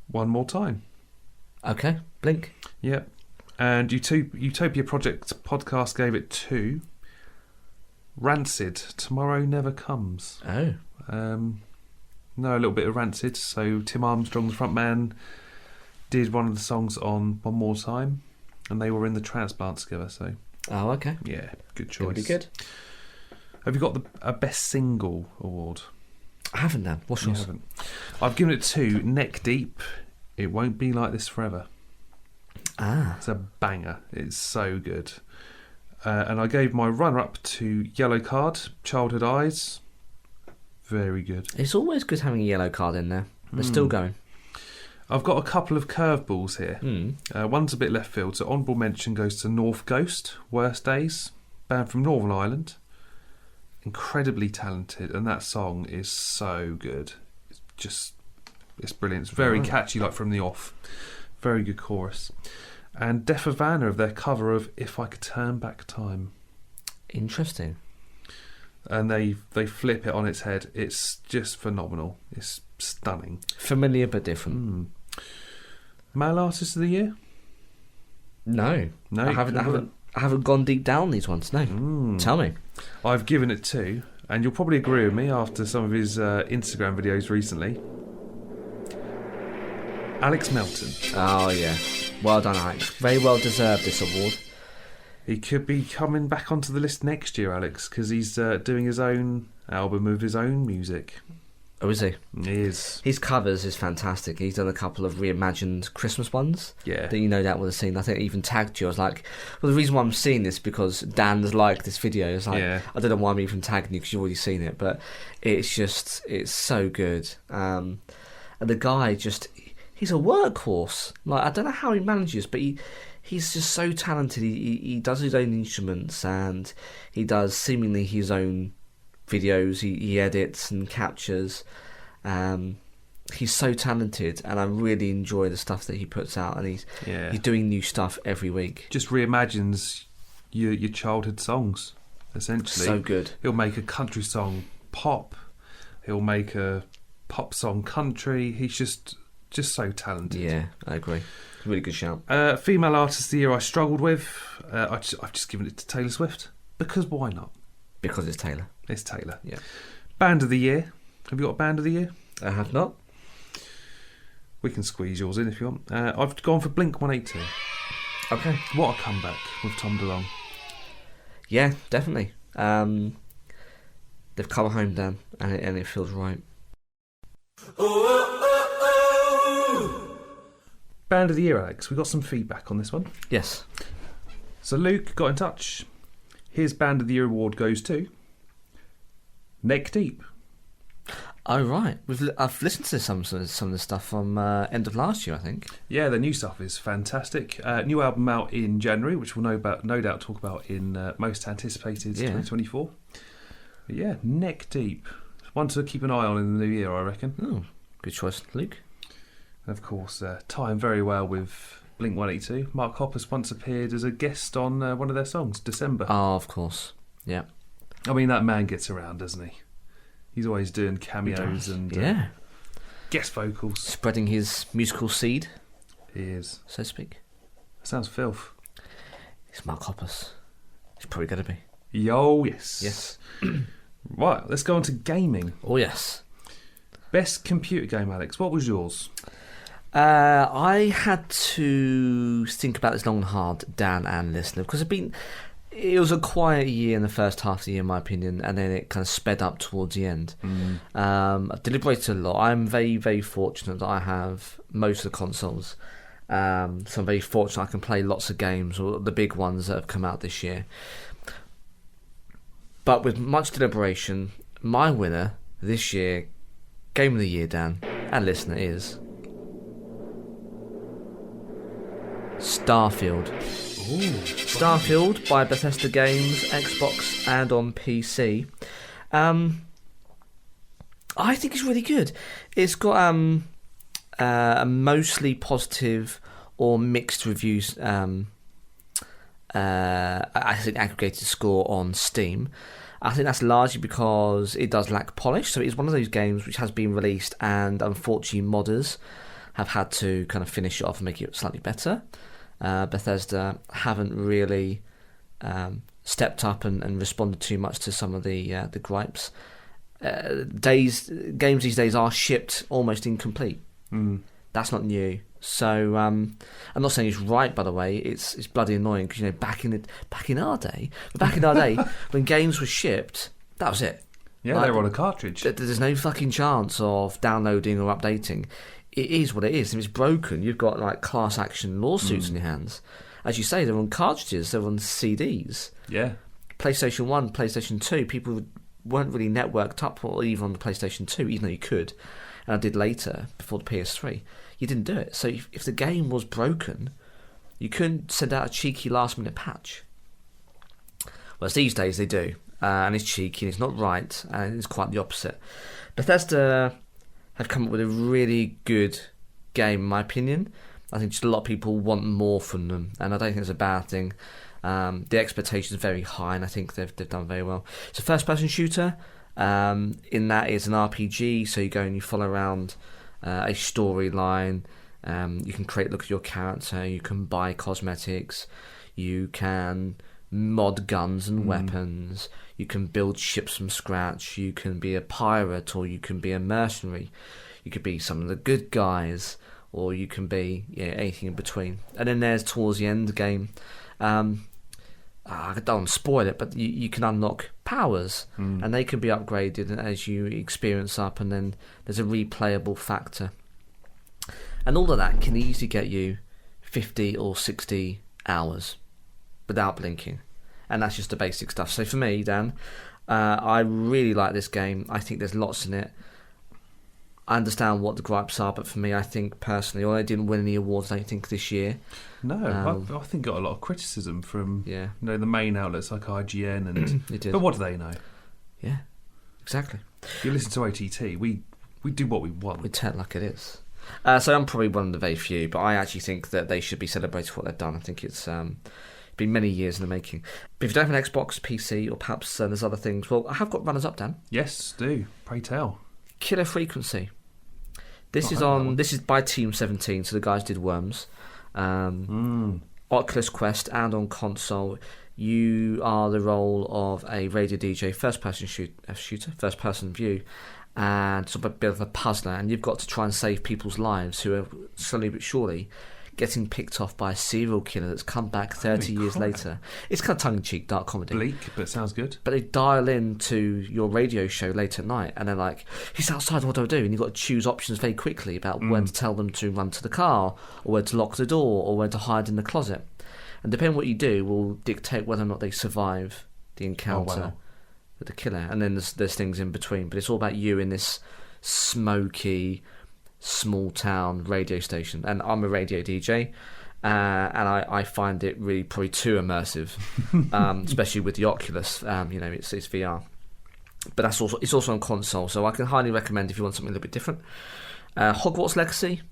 Speaker 2: One More Time.
Speaker 1: Okay. Blink.
Speaker 2: Yep. And Utopia Project podcast gave it 2. Rancid, Tomorrow Never Comes.
Speaker 1: Oh.
Speaker 2: No, a little bit of Rancid. So Tim Armstrong, the front man, did one of the songs on One More Time, and they were in the Transplant together. So.
Speaker 1: Oh, okay.
Speaker 2: Yeah, good choice.
Speaker 1: Really good.
Speaker 2: Have you got a best single award?
Speaker 1: I haven't done. What's yours?
Speaker 2: You haven't. I've given it 2. Neck Deep, It Won't Be Like This Forever.
Speaker 1: Ah.
Speaker 2: It's a banger. It's so good. And I gave my runner-up to Yellow Card, Childhood Eyes. Very good.
Speaker 1: It's always good having a yellow card in there. They're still going.
Speaker 2: I've got a couple of curveballs here. One's a bit left field, so honourable mention goes to North Ghost, Worst Days, band from Northern Ireland. Incredibly talented, and that song is so good. It's brilliant. It's very catchy, like from the off. Very good chorus. And Def Havana of their cover of If I Could Turn Back Time.
Speaker 1: Interesting.
Speaker 2: And they flip it on its head. It's just phenomenal. It's stunning.
Speaker 1: Familiar but different.
Speaker 2: Male Artist of the Year?
Speaker 1: No. I haven't gone deep down these ones. No. Tell me.
Speaker 2: I've given it 2, and you'll probably agree with me after some of his Instagram videos recently. Alex Melton.
Speaker 1: Oh, yeah. Well done, Alex. Very well deserved this award.
Speaker 2: He could be coming back onto the list next year, Alex, because he's doing his own album with his own music.
Speaker 1: Oh, is he?
Speaker 2: He is.
Speaker 1: His covers is fantastic. He's done a couple of reimagined Christmas ones.
Speaker 2: Yeah.
Speaker 1: That you no doubt would have seen. I think I even tagged you. I was like, well, the reason why I'm seeing this because Dan's liked this video. It's like, I don't know why I'm even tagging you because you've already seen it, but it's so good. And the guy he's a workhorse. Like, I don't know how he manages, but he's just so talented. He does his own instruments, and he does seemingly his own videos. He edits and captures. He's so talented, and I really enjoy the stuff that he puts out. And he's doing new stuff every week.
Speaker 2: Just reimagines your childhood songs, essentially.
Speaker 1: So good.
Speaker 2: He'll make a country song pop. He'll make a pop song country. He's just so talented.
Speaker 1: Yeah, I agree. Really good shout.
Speaker 2: Female Artist of the Year I struggled with. I've just given it to Taylor Swift. Because why not?
Speaker 1: Because it's Taylor.
Speaker 2: It's Taylor.
Speaker 1: Yeah.
Speaker 2: Band of the Year. Have you got a Band of the Year?
Speaker 1: I have not.
Speaker 2: We can squeeze yours in if you want. I've gone for Blink-182.
Speaker 1: Okay.
Speaker 2: What a comeback with Tom DeLonge.
Speaker 1: Yeah, definitely. They've come home, Dan, and it feels right.
Speaker 2: Band of the Year, Alex. We got some feedback on this one.
Speaker 1: Yes.
Speaker 2: So Luke got in touch. His Band of the Year award goes to Neck Deep.
Speaker 1: Oh, right. I've listened to some of the stuff from end of last year, I think.
Speaker 2: Yeah, the new stuff is fantastic. New album out in January, which we'll no doubt talk about in most anticipated 2024. But yeah, Neck Deep. One to keep an eye on in the new year, I reckon.
Speaker 1: Oh, good choice, Luke.
Speaker 2: And of course, tying very well with Blink-182. Mark Hoppus once appeared as a guest on one of their songs, December.
Speaker 1: Oh, of course. Yeah.
Speaker 2: I mean, that man gets around, doesn't he? He's always doing cameos and guest vocals.
Speaker 1: Spreading his musical seed.
Speaker 2: He is.
Speaker 1: So to speak.
Speaker 2: That sounds filth.
Speaker 1: It's Mark Hoppus. He's probably going to be.
Speaker 2: Yo, yes.
Speaker 1: Yes.
Speaker 2: Right, let's go on to gaming.
Speaker 1: Oh, yes.
Speaker 2: Best computer game, Alex. What was yours?
Speaker 1: I had to think about this long and hard, Dan and listener, because it was a quiet year in the first half of the year, in my opinion, and then it kind of sped up towards the end. I deliberated a lot. I'm very, very fortunate that I have most of the consoles. So I'm very fortunate I can play lots of games, or the big ones that have come out this year. But with much deliberation, my winner this year, Game of the Year, Dan, and listener, is Starfield.
Speaker 2: Ooh,
Speaker 1: Starfield by Bethesda Games, Xbox and on PC. I think it's really good. It's got a mostly positive or mixed reviews. I think aggregated score on Steam. I think that's largely because it does lack polish. So it's one of those games which has been released, and unfortunately, modders have had to kind of finish it off and make it slightly better. Bethesda haven't really stepped up and responded too much to some of the gripes. Games these days are shipped almost incomplete. That's not new. So I'm not saying it's right, by the way. It's bloody annoying because back in our day, when games were shipped, that was it.
Speaker 2: Yeah, they were on a cartridge.
Speaker 1: There's no fucking chance of downloading or updating. It is what it is. If it's broken, you've got like class action lawsuits in your hands. As you say, they're on cartridges, they're on CDs.
Speaker 2: Yeah.
Speaker 1: PlayStation 1, PlayStation 2, people weren't really networked up, or even on the PlayStation 2, even though you could. And I did later, before the PS3. You didn't do it. So if the game was broken, you couldn't send out a cheeky last-minute patch. Whereas these days they do. And it's cheeky, and it's not right, and it's quite the opposite. Bethesda have come up with a really good game, in my opinion. I think just a lot of people want more from them, and I don't think it's a bad thing. The expectation is very high, and I think they've done very well. It's a first-person shooter. In that it's an RPG, so you go and you follow around a storyline. You can look at your character, you can buy cosmetics, you can mod guns and weapons, you can build ships from scratch, you can be a pirate, or you can be a mercenary, you could be some of the good guys, or you can be anything in between. And then there's towards the end game, I don't want to spoil it, but you can unlock powers, and they can be upgraded as you experience up, and then there's a replayable factor. And all of that can easily get you 50 or 60 hours without blinking. And that's just the basic stuff. So for me, Dan, I really like this game. I think there's lots in it. I understand what the gripes are, but for me, I think personally, although I didn't win any awards, I don't think this year.
Speaker 2: No, I think got a lot of criticism from the main outlets like IGN and.
Speaker 1: It did.
Speaker 2: But what do they know?
Speaker 1: Yeah, exactly.
Speaker 2: You listen to OTT. We do what we want.
Speaker 1: We tell it like it is. So I'm probably one of the very few, but I actually think that they should be celebrated for what they've done. I think it's been many years in the making. But if you don't have an Xbox, PC, or perhaps there's other things, well, I have got runners up, Dan.
Speaker 2: Yes, do. Pray tell.
Speaker 1: Killer Frequency. This is by Team 17, so the guys did Worms. Oculus Quest, and on console, you are the role of a radio DJ, first-person shooter, first-person view, and sort of a bit of a puzzler, and you've got to try and save people's lives who are slowly but surely getting picked off by a serial killer that's come back 30 years later. It's kind of tongue-in-cheek, dark comedy.
Speaker 2: Bleak, but sounds good.
Speaker 1: But they dial into your radio show late at night, and they're like, he's outside, what do I do? And you've got to choose options very quickly about when to tell them to run to the car, or where to lock the door, or where to hide in the closet. And depending on what you do will dictate whether or not they survive the encounter with the killer. And then there's things in between. But it's all about you in this smoky, small-town radio station. And I'm a radio DJ, and I find it really probably too immersive, especially with the Oculus. It's VR. But it's also on console, so I can highly recommend if you want something a little bit different. Hogwarts Legacy.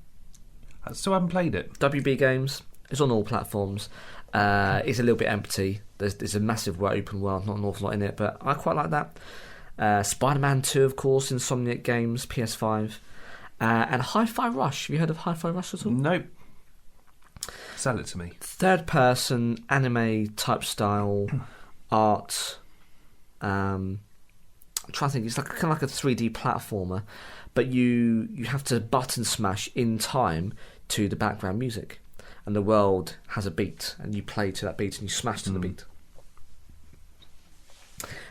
Speaker 2: I still haven't played it.
Speaker 1: WB Games. It's on all platforms. It's a little bit empty. There's a massive open world, not an awful lot in it, but I quite like that. Spider-Man 2, of course, Insomniac Games, PS5. And Hi-Fi Rush. Have you heard of Hi-Fi Rush at all?
Speaker 2: Nope. Sell it to me.
Speaker 1: Third-person, anime-type style art. I'm trying to think. It's kind of like a 3D platformer, but you have to button smash in time to the background music. And the world has a beat, and you play to that beat, and you smash to the beat,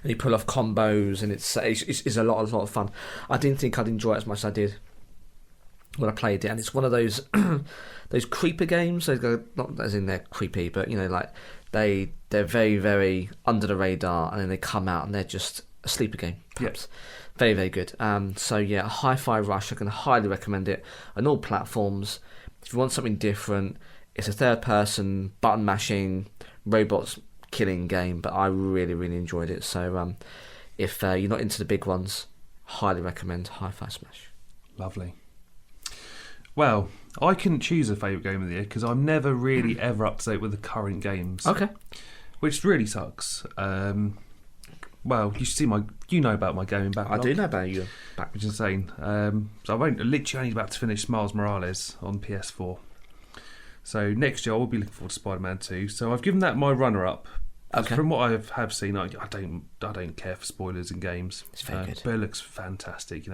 Speaker 1: and you pull off combos, and it's a lot of fun. I didn't think I'd enjoy it as much as I did when I played it, and it's one of those those creeper games. They go, not as in they're creepy, but they're very, very under the radar, and then they come out and they're just a sleeper game. Perhaps. Yep. Very, very good. Hi-Fi Rush. I can highly recommend it on all platforms. If you want something different. It's a third-person, button-mashing, robots-killing game, but I really, really enjoyed it. So if you're not into the big ones, highly recommend Hi-Fi Smash.
Speaker 2: Lovely. Well, I couldn't choose a favourite game of the year because I'm never really ever up to date with the current games.
Speaker 1: Okay.
Speaker 2: Which really sucks. Well, you should see you know about my gaming backlog.
Speaker 1: I do know about you.
Speaker 2: Which is insane. So I'm literally only about to finish Miles Morales on PS4. So next year I will be looking forward to Spider-Man 2. So I've given that my runner-up.
Speaker 1: Okay.
Speaker 2: From what I have seen, I don't care for spoilers in games.
Speaker 1: It's very good.
Speaker 2: But it looks fantastic.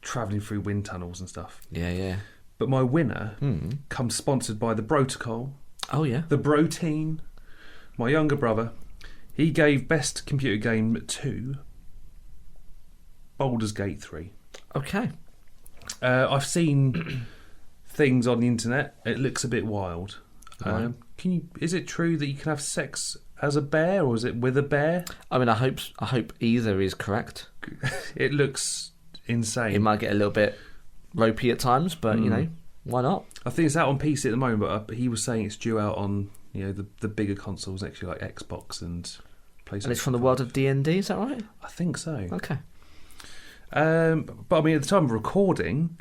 Speaker 2: Travelling through wind tunnels and stuff.
Speaker 1: Yeah.
Speaker 2: But my winner comes sponsored by the Protocol.
Speaker 1: Oh yeah.
Speaker 2: The Bro Team. My younger brother. He gave Best Computer Game to Baldur's Gate 3.
Speaker 1: Okay.
Speaker 2: I've seen things on the internet. It looks a bit wild.
Speaker 1: Right.
Speaker 2: Is it true that you can have sex as a bear, or is it with a bear?
Speaker 1: I mean, I hope either is correct.
Speaker 2: It looks insane.
Speaker 1: It might get a little bit ropey at times, but why not?
Speaker 2: I think it's out on PC at the moment, but he was saying it's due out on the bigger consoles next year, like Xbox and PlayStation. And
Speaker 1: it's from the world of D&D, is that right?
Speaker 2: I think so.
Speaker 1: Okay.
Speaker 2: But I mean, at the time of recording,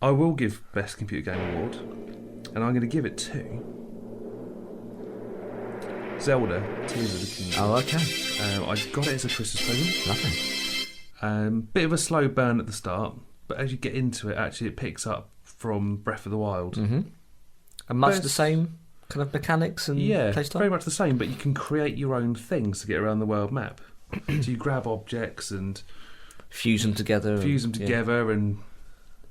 Speaker 2: I will give Best Computer Game Award, and I'm going to give it to Zelda: Tears of the Kingdom.
Speaker 1: Oh, okay.
Speaker 2: I got it as a Christmas present.
Speaker 1: Lovely.
Speaker 2: Bit of a slow burn at the start, but as you get into it, actually it picks up from Breath of the Wild.
Speaker 1: Mm-hmm. And much the same kind of mechanics and playstyle?
Speaker 2: Very much the same, but you can create your own things to get around the world map. So you grab objects and
Speaker 1: fuse them together.
Speaker 2: And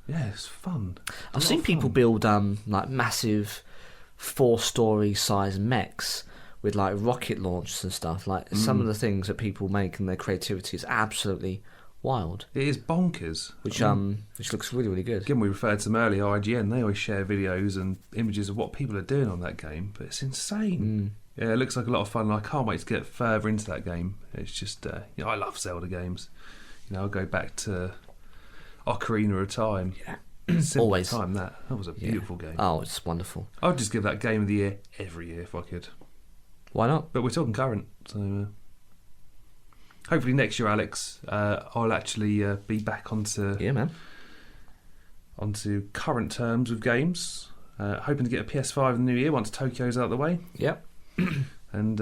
Speaker 2: it's fun.
Speaker 1: I've seen people build like massive 4-story size mechs with like rocket launchers and stuff. Like some of the things that people make and their creativity is absolutely wild.
Speaker 2: It is bonkers.
Speaker 1: Which looks really, really good.
Speaker 2: Again, we referred to them earlier, IGN, they always share videos and images of what people are doing on that game, but it's insane. Yeah, it looks like a lot of fun, and I can't wait to get further into that game. It's just, I love Zelda games. I'll go back to Ocarina of Time.
Speaker 1: Yeah.
Speaker 2: Always. Time, that was a beautiful game.
Speaker 1: Oh, it's wonderful.
Speaker 2: I would just give that game of the year every year if I could.
Speaker 1: Why not?
Speaker 2: But we're talking current, so hopefully next year, Alex, I'll actually be back onto current terms with games. Hoping to get a PS5 in the new year once Tokyo's out of the way.
Speaker 1: Yep.
Speaker 2: And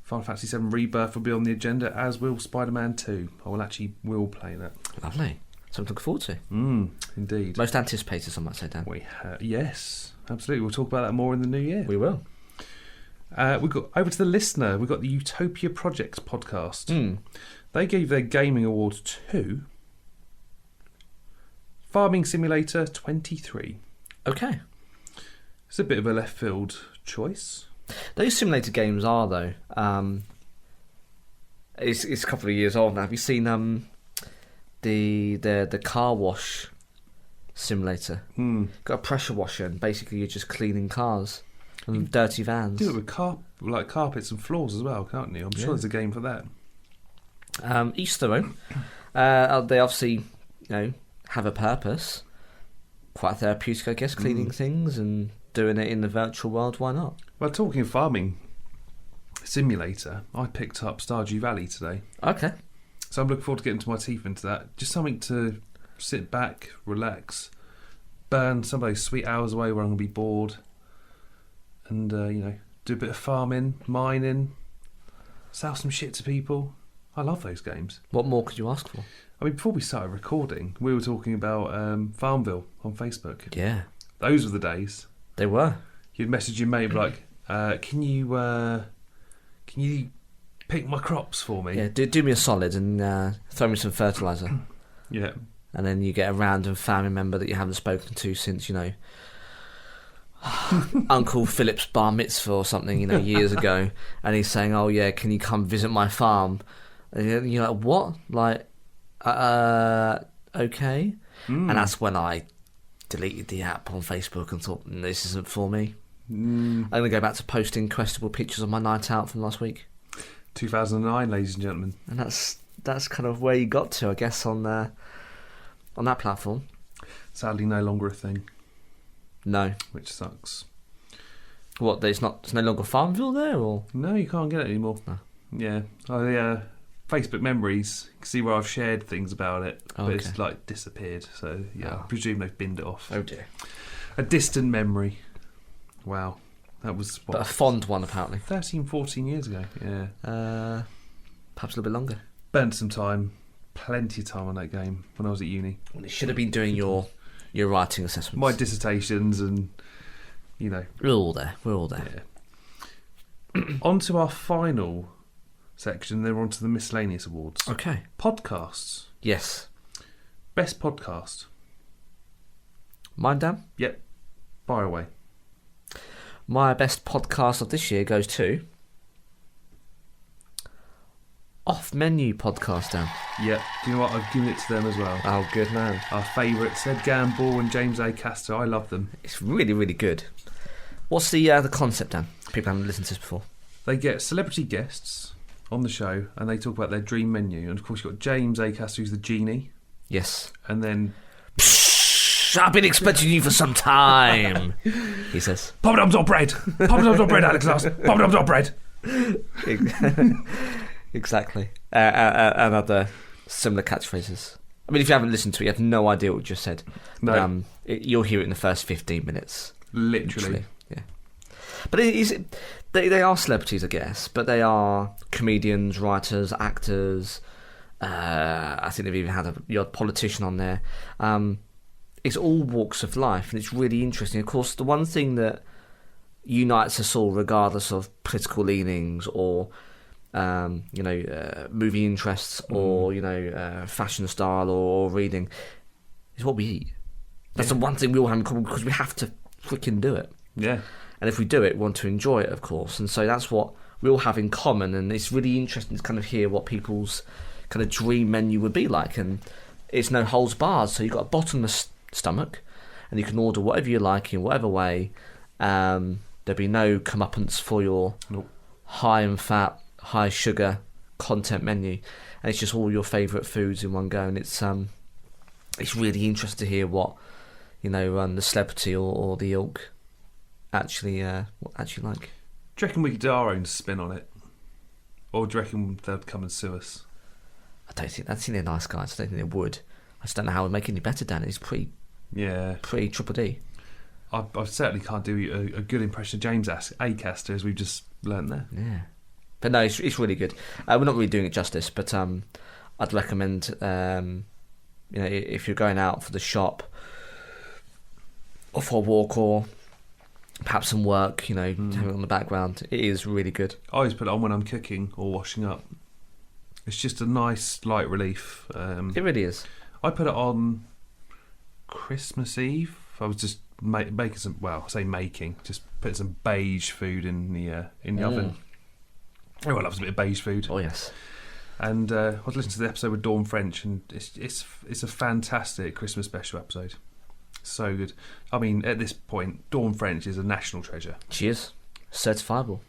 Speaker 2: Final Fantasy VII Rebirth will be on the agenda, as will Spider-Man 2. I will play that.
Speaker 1: Lovely. Something to look forward to.
Speaker 2: Indeed.
Speaker 1: Most anticipated, I might say, Dan.
Speaker 2: Yes, absolutely. We'll talk about that more in the new year.
Speaker 1: We will.
Speaker 2: We've got over to the listener. We've got the Utopia Projects podcast. They gave their gaming award to Farming Simulator 23.
Speaker 1: Okay.
Speaker 2: It's a bit of a left field choice.
Speaker 1: Those simulator games are, though. It's a couple of years old now. Have you seen the car wash simulator? Got a pressure washer, and basically you're just cleaning cars and dirty vans.
Speaker 2: Do it with carpets and floors as well, can't you? I'm sure there's a game for that.
Speaker 1: Each their own. They obviously, have a purpose. Quite therapeutic, I guess, cleaning things and doing it in the virtual world. Why not?
Speaker 2: Well, talking farming simulator, I picked up Stardew Valley today.
Speaker 1: Okay.
Speaker 2: So I'm looking forward to getting my teeth into that. Just something to sit back, relax, burn some of those sweet hours away where I'm going to be bored, and do a bit of farming, mining, sell some shit to people. I love those games.
Speaker 1: What more could you ask for?
Speaker 2: I mean, before we started recording, we were talking about Farmville on Facebook.
Speaker 1: Yeah.
Speaker 2: Those were the days.
Speaker 1: They were.
Speaker 2: You'd message your mate like, can you pick my crops for me?
Speaker 1: Yeah, do me a solid and throw me some fertiliser.
Speaker 2: Yeah.
Speaker 1: And then you get a random family member that you haven't spoken to since, Uncle Philip's bar mitzvah or something, years ago. And he's saying, oh, yeah, can you come visit my farm? And you're like, what? Like, okay. And that's when I deleted the app on Facebook and thought, this isn't for me. I'm going to go back to posting questable pictures of my night out from last week.
Speaker 2: 2009, ladies and gentlemen.
Speaker 1: And that's kind of where you got to, I guess, on that platform.
Speaker 2: Sadly, no longer a thing.
Speaker 1: No.
Speaker 2: Which sucks.
Speaker 1: What, there's no longer Farmville there, or?
Speaker 2: No, you can't get it anymore.
Speaker 1: No.
Speaker 2: Yeah. Facebook memories, you can see where I've shared things about it, but it's disappeared. So, I presume they've binned it off.
Speaker 1: Oh, dear.
Speaker 2: A distant memory. Wow. That was,
Speaker 1: but a fond one, apparently.
Speaker 2: 13, 14 years ago, yeah.
Speaker 1: Perhaps a little bit longer.
Speaker 2: Burnt some time, plenty of time on that game when I was at uni.
Speaker 1: Well, you should have been doing your writing assessments.
Speaker 2: My dissertations and,
Speaker 1: We're all there.
Speaker 2: Yeah. On to our final section, then we're on to the miscellaneous awards.
Speaker 1: Okay.
Speaker 2: Podcasts.
Speaker 1: Yes.
Speaker 2: Best podcast.
Speaker 1: Mine, Dan?
Speaker 2: Yep. Fire away.
Speaker 1: My best podcast of this year goes to Off Menu Podcast, Dan.
Speaker 2: Yep. Do you know what? I've given it to them as well.
Speaker 1: Oh, good man.
Speaker 2: Our favourites, Ed Gamble and James A. Caster. I love them.
Speaker 1: It's really, really good. What's the concept, Dan? People haven't listened to this before.
Speaker 2: They get celebrity guests on the show and they talk about their dream menu. And of course, you've got James A. Caster, who's the genie.
Speaker 1: Yes.
Speaker 2: And then...
Speaker 1: I've been expecting you for some time, he says.
Speaker 2: Poppadoms or bread? Poppadoms or bread, Alex asks. Poppadoms or bread?
Speaker 1: Exactly. And other similar catchphrases. I mean, if you haven't listened to it, you have no idea what we just said.
Speaker 2: No.
Speaker 1: You'll hear it in the first 15 minutes.
Speaker 2: Literally.
Speaker 1: Yeah. But they are celebrities, I guess, but they are comedians, writers, actors. I think they've even had the odd politician on there. It's all walks of life, and it's really interesting. Of course, the one thing that unites us all, regardless of political leanings or movie interests or fashion style or reading, is what we eat. That's the one thing we all have in common, because we have to freaking do it.
Speaker 2: Yeah.
Speaker 1: And if we do it, we want to enjoy it, of course. And so that's what we all have in common. And it's really interesting to kind of hear what people's kind of dream menu would be like. And it's no holds barred. So you've got a bottomless stomach, and you can order whatever you like in whatever way. There'll be no comeuppance for your high in fat, high sugar content menu, and it's just all your favourite foods in one go. And it's really interesting to hear what the celebrity or the ilk actually like.
Speaker 2: Do you reckon we could do our own spin on it, or do you reckon they'd come and sue us?
Speaker 1: I think they're nice guys. I don't think they would. I just don't know how it would make it any better, Dan. It's pretty triple D.
Speaker 2: I certainly can't do a good impression of James A. Caster, as we've just learnt there.
Speaker 1: Yeah. But no, it's really good. We're not really doing it justice, but I'd recommend, if you're going out for the shop or for a walk or perhaps some work, having it on the background, it is really good.
Speaker 2: I always put it on when I'm cooking or washing up. It's just a nice light relief.
Speaker 1: It really is.
Speaker 2: I put it on Christmas Eve. I was just making some. Well, I say making, just putting some beige food in the oven. Everyone loves a bit of beige food.
Speaker 1: Oh yes.
Speaker 2: And I was listening to the episode with Dawn French, and it's a fantastic Christmas special episode. So good. I mean, at this point, Dawn French is a national treasure.
Speaker 1: She is certifiable.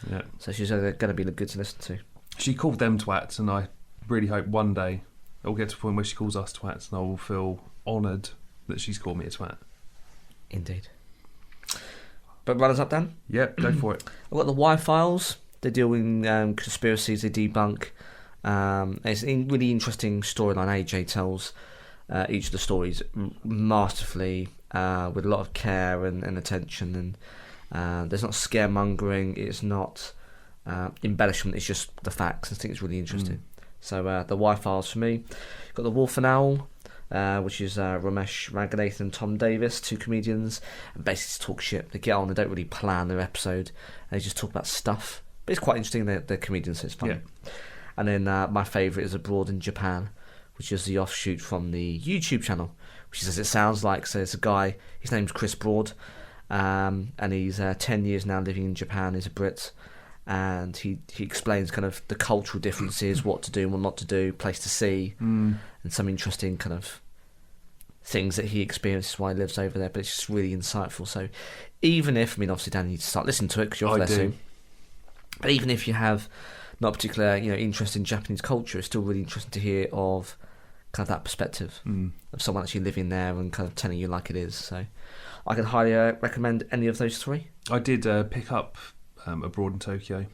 Speaker 2: Yeah.
Speaker 1: So she's going to be good to listen to.
Speaker 2: She called them twats, and I really hope one day it'll get to a point where she calls us twats, and I will feel honoured that she's called me a twat.
Speaker 1: Indeed. But runners up, Dan?
Speaker 2: Yep, go for it.
Speaker 1: I've got the Y-Files. They're doing conspiracies, they debunk. It's a really interesting storyline. AJ tells each of the stories masterfully, with a lot of care and attention. And there's not scaremongering, it's not embellishment, it's just the facts. I think it's really interesting. So the Y-Files for me. Got the Wolf and Owl, which is Ramesh Ranganathan and Tom Davis, two comedians, and basically talk shit. They get on, they don't really plan their episode, and they just talk about stuff. But it's quite interesting, they're comedians, so it's fun. Yeah. And then my favourite is Abroad in Japan, which is the offshoot from the YouTube channel, which is as it sounds like. So it's a guy, his name's Chris Broad, and he's 10 years now living in Japan, he's a Brit, and he explains kind of the cultural differences, what to do and what not to do, place to see, and some interesting kind of things that he experiences while he lives over there. But it's just really insightful. So even if, I mean, obviously Dan, you need to start listening to it because you're off there soon. But even if you have not particular, interest in Japanese culture, it's still really interesting to hear of kind of that perspective of someone actually living there and kind of telling you like it is. So I can highly recommend any of those three. I
Speaker 2: did pick up Abroad in Tokyo.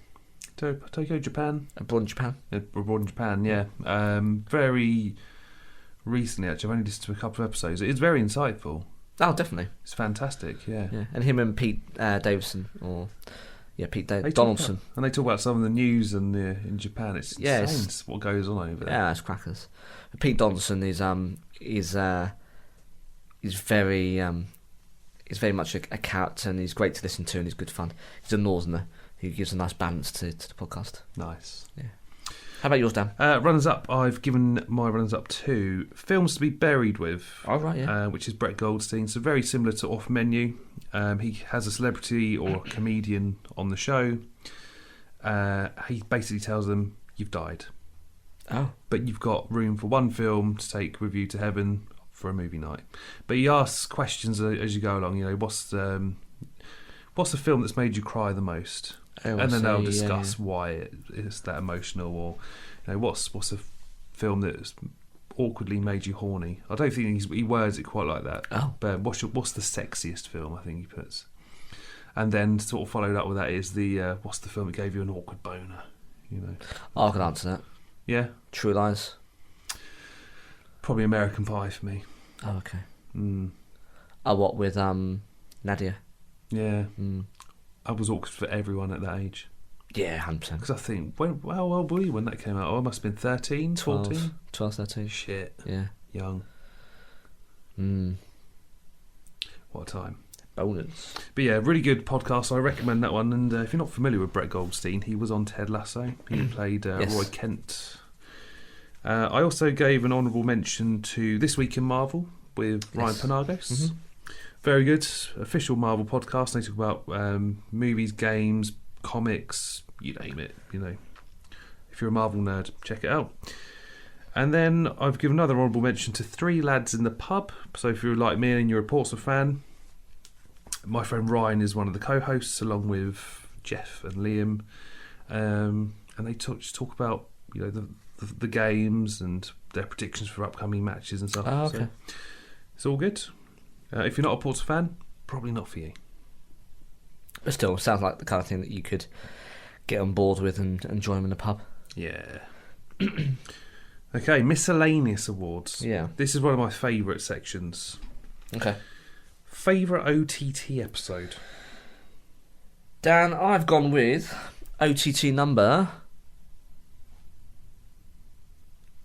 Speaker 2: Tokyo, Japan?
Speaker 1: Abroad in Japan?
Speaker 2: Abroad in Japan, yeah. Very recently, actually. I've only listened to a couple of episodes. It's very insightful.
Speaker 1: Oh, definitely.
Speaker 2: It's fantastic, yeah.
Speaker 1: And him and Pete Davidson, or... Yeah, Donaldson.
Speaker 2: And they talk about some of the news in Japan. It's insane what goes on over there.
Speaker 1: Yeah, it's crackers. Pete Donaldson is very much a character, and he's great to listen to, and he's good fun. He's a northerner who gives a nice balance to the podcast.
Speaker 2: Nice.
Speaker 1: Yeah. How about yours, Dan?
Speaker 2: Runners up. I've given my runners up to Films to Be Buried With.
Speaker 1: Oh, right, yeah.
Speaker 2: Which is Brett Goldstein. So very similar to Off Menu. He has a celebrity or a comedian on the show. He basically tells them, you've died.
Speaker 1: Oh.
Speaker 2: But you've got room for one film to take with you to heaven for a movie night. But he asks questions as you go along. What's the film that's made you cry the most? And then they'll discuss why it's that emotional, or what's a film that's awkwardly made you horny. I don't think he words it quite like that.
Speaker 1: Oh.
Speaker 2: But what's the sexiest film? I think he puts. And then sort of followed up with that is the what's the film that gave you an awkward boner?
Speaker 1: I can answer that.
Speaker 2: Yeah.
Speaker 1: True Lies.
Speaker 2: Probably American Pie for me.
Speaker 1: Oh, okay. Oh, what with Nadia?
Speaker 2: Yeah. I was awkward for everyone at that age.
Speaker 1: Yeah, 100%.
Speaker 2: Because I think, how old were you when that came out? Oh, I must have been 13, 14?
Speaker 1: 12, 13.
Speaker 2: Shit.
Speaker 1: Yeah.
Speaker 2: Young. What a time.
Speaker 1: Bonus.
Speaker 2: But yeah, really good podcast. I recommend that one. And if you're not familiar with Brett Goldstein, he was on Ted Lasso. He played Roy Kent. I also gave an honourable mention to This Week in Marvel with Ryan Penagos. Mm-hmm. Very good. Official Marvel podcast. They talk about movies, games, comics, you name it. If you're a Marvel nerd, check it out. And then I've given another honourable mention to Three Lads in the Pub. So if you're like me and you're a Portsmouth fan, my friend Ryan is one of the co-hosts, along with Jeff and Liam, and they talk about the games and their predictions for upcoming matches and stuff.
Speaker 1: Oh, okay.
Speaker 2: So it's all good. If you're not a Portsmouth fan, probably not for you.
Speaker 1: But still, sounds like the kind of thing that you could get on board with and join them in the pub.
Speaker 2: Yeah. Okay, miscellaneous awards.
Speaker 1: Yeah.
Speaker 2: This is one of my favourite sections.
Speaker 1: Okay.
Speaker 2: Favourite OTT episode?
Speaker 1: Dan, I've gone with OTT number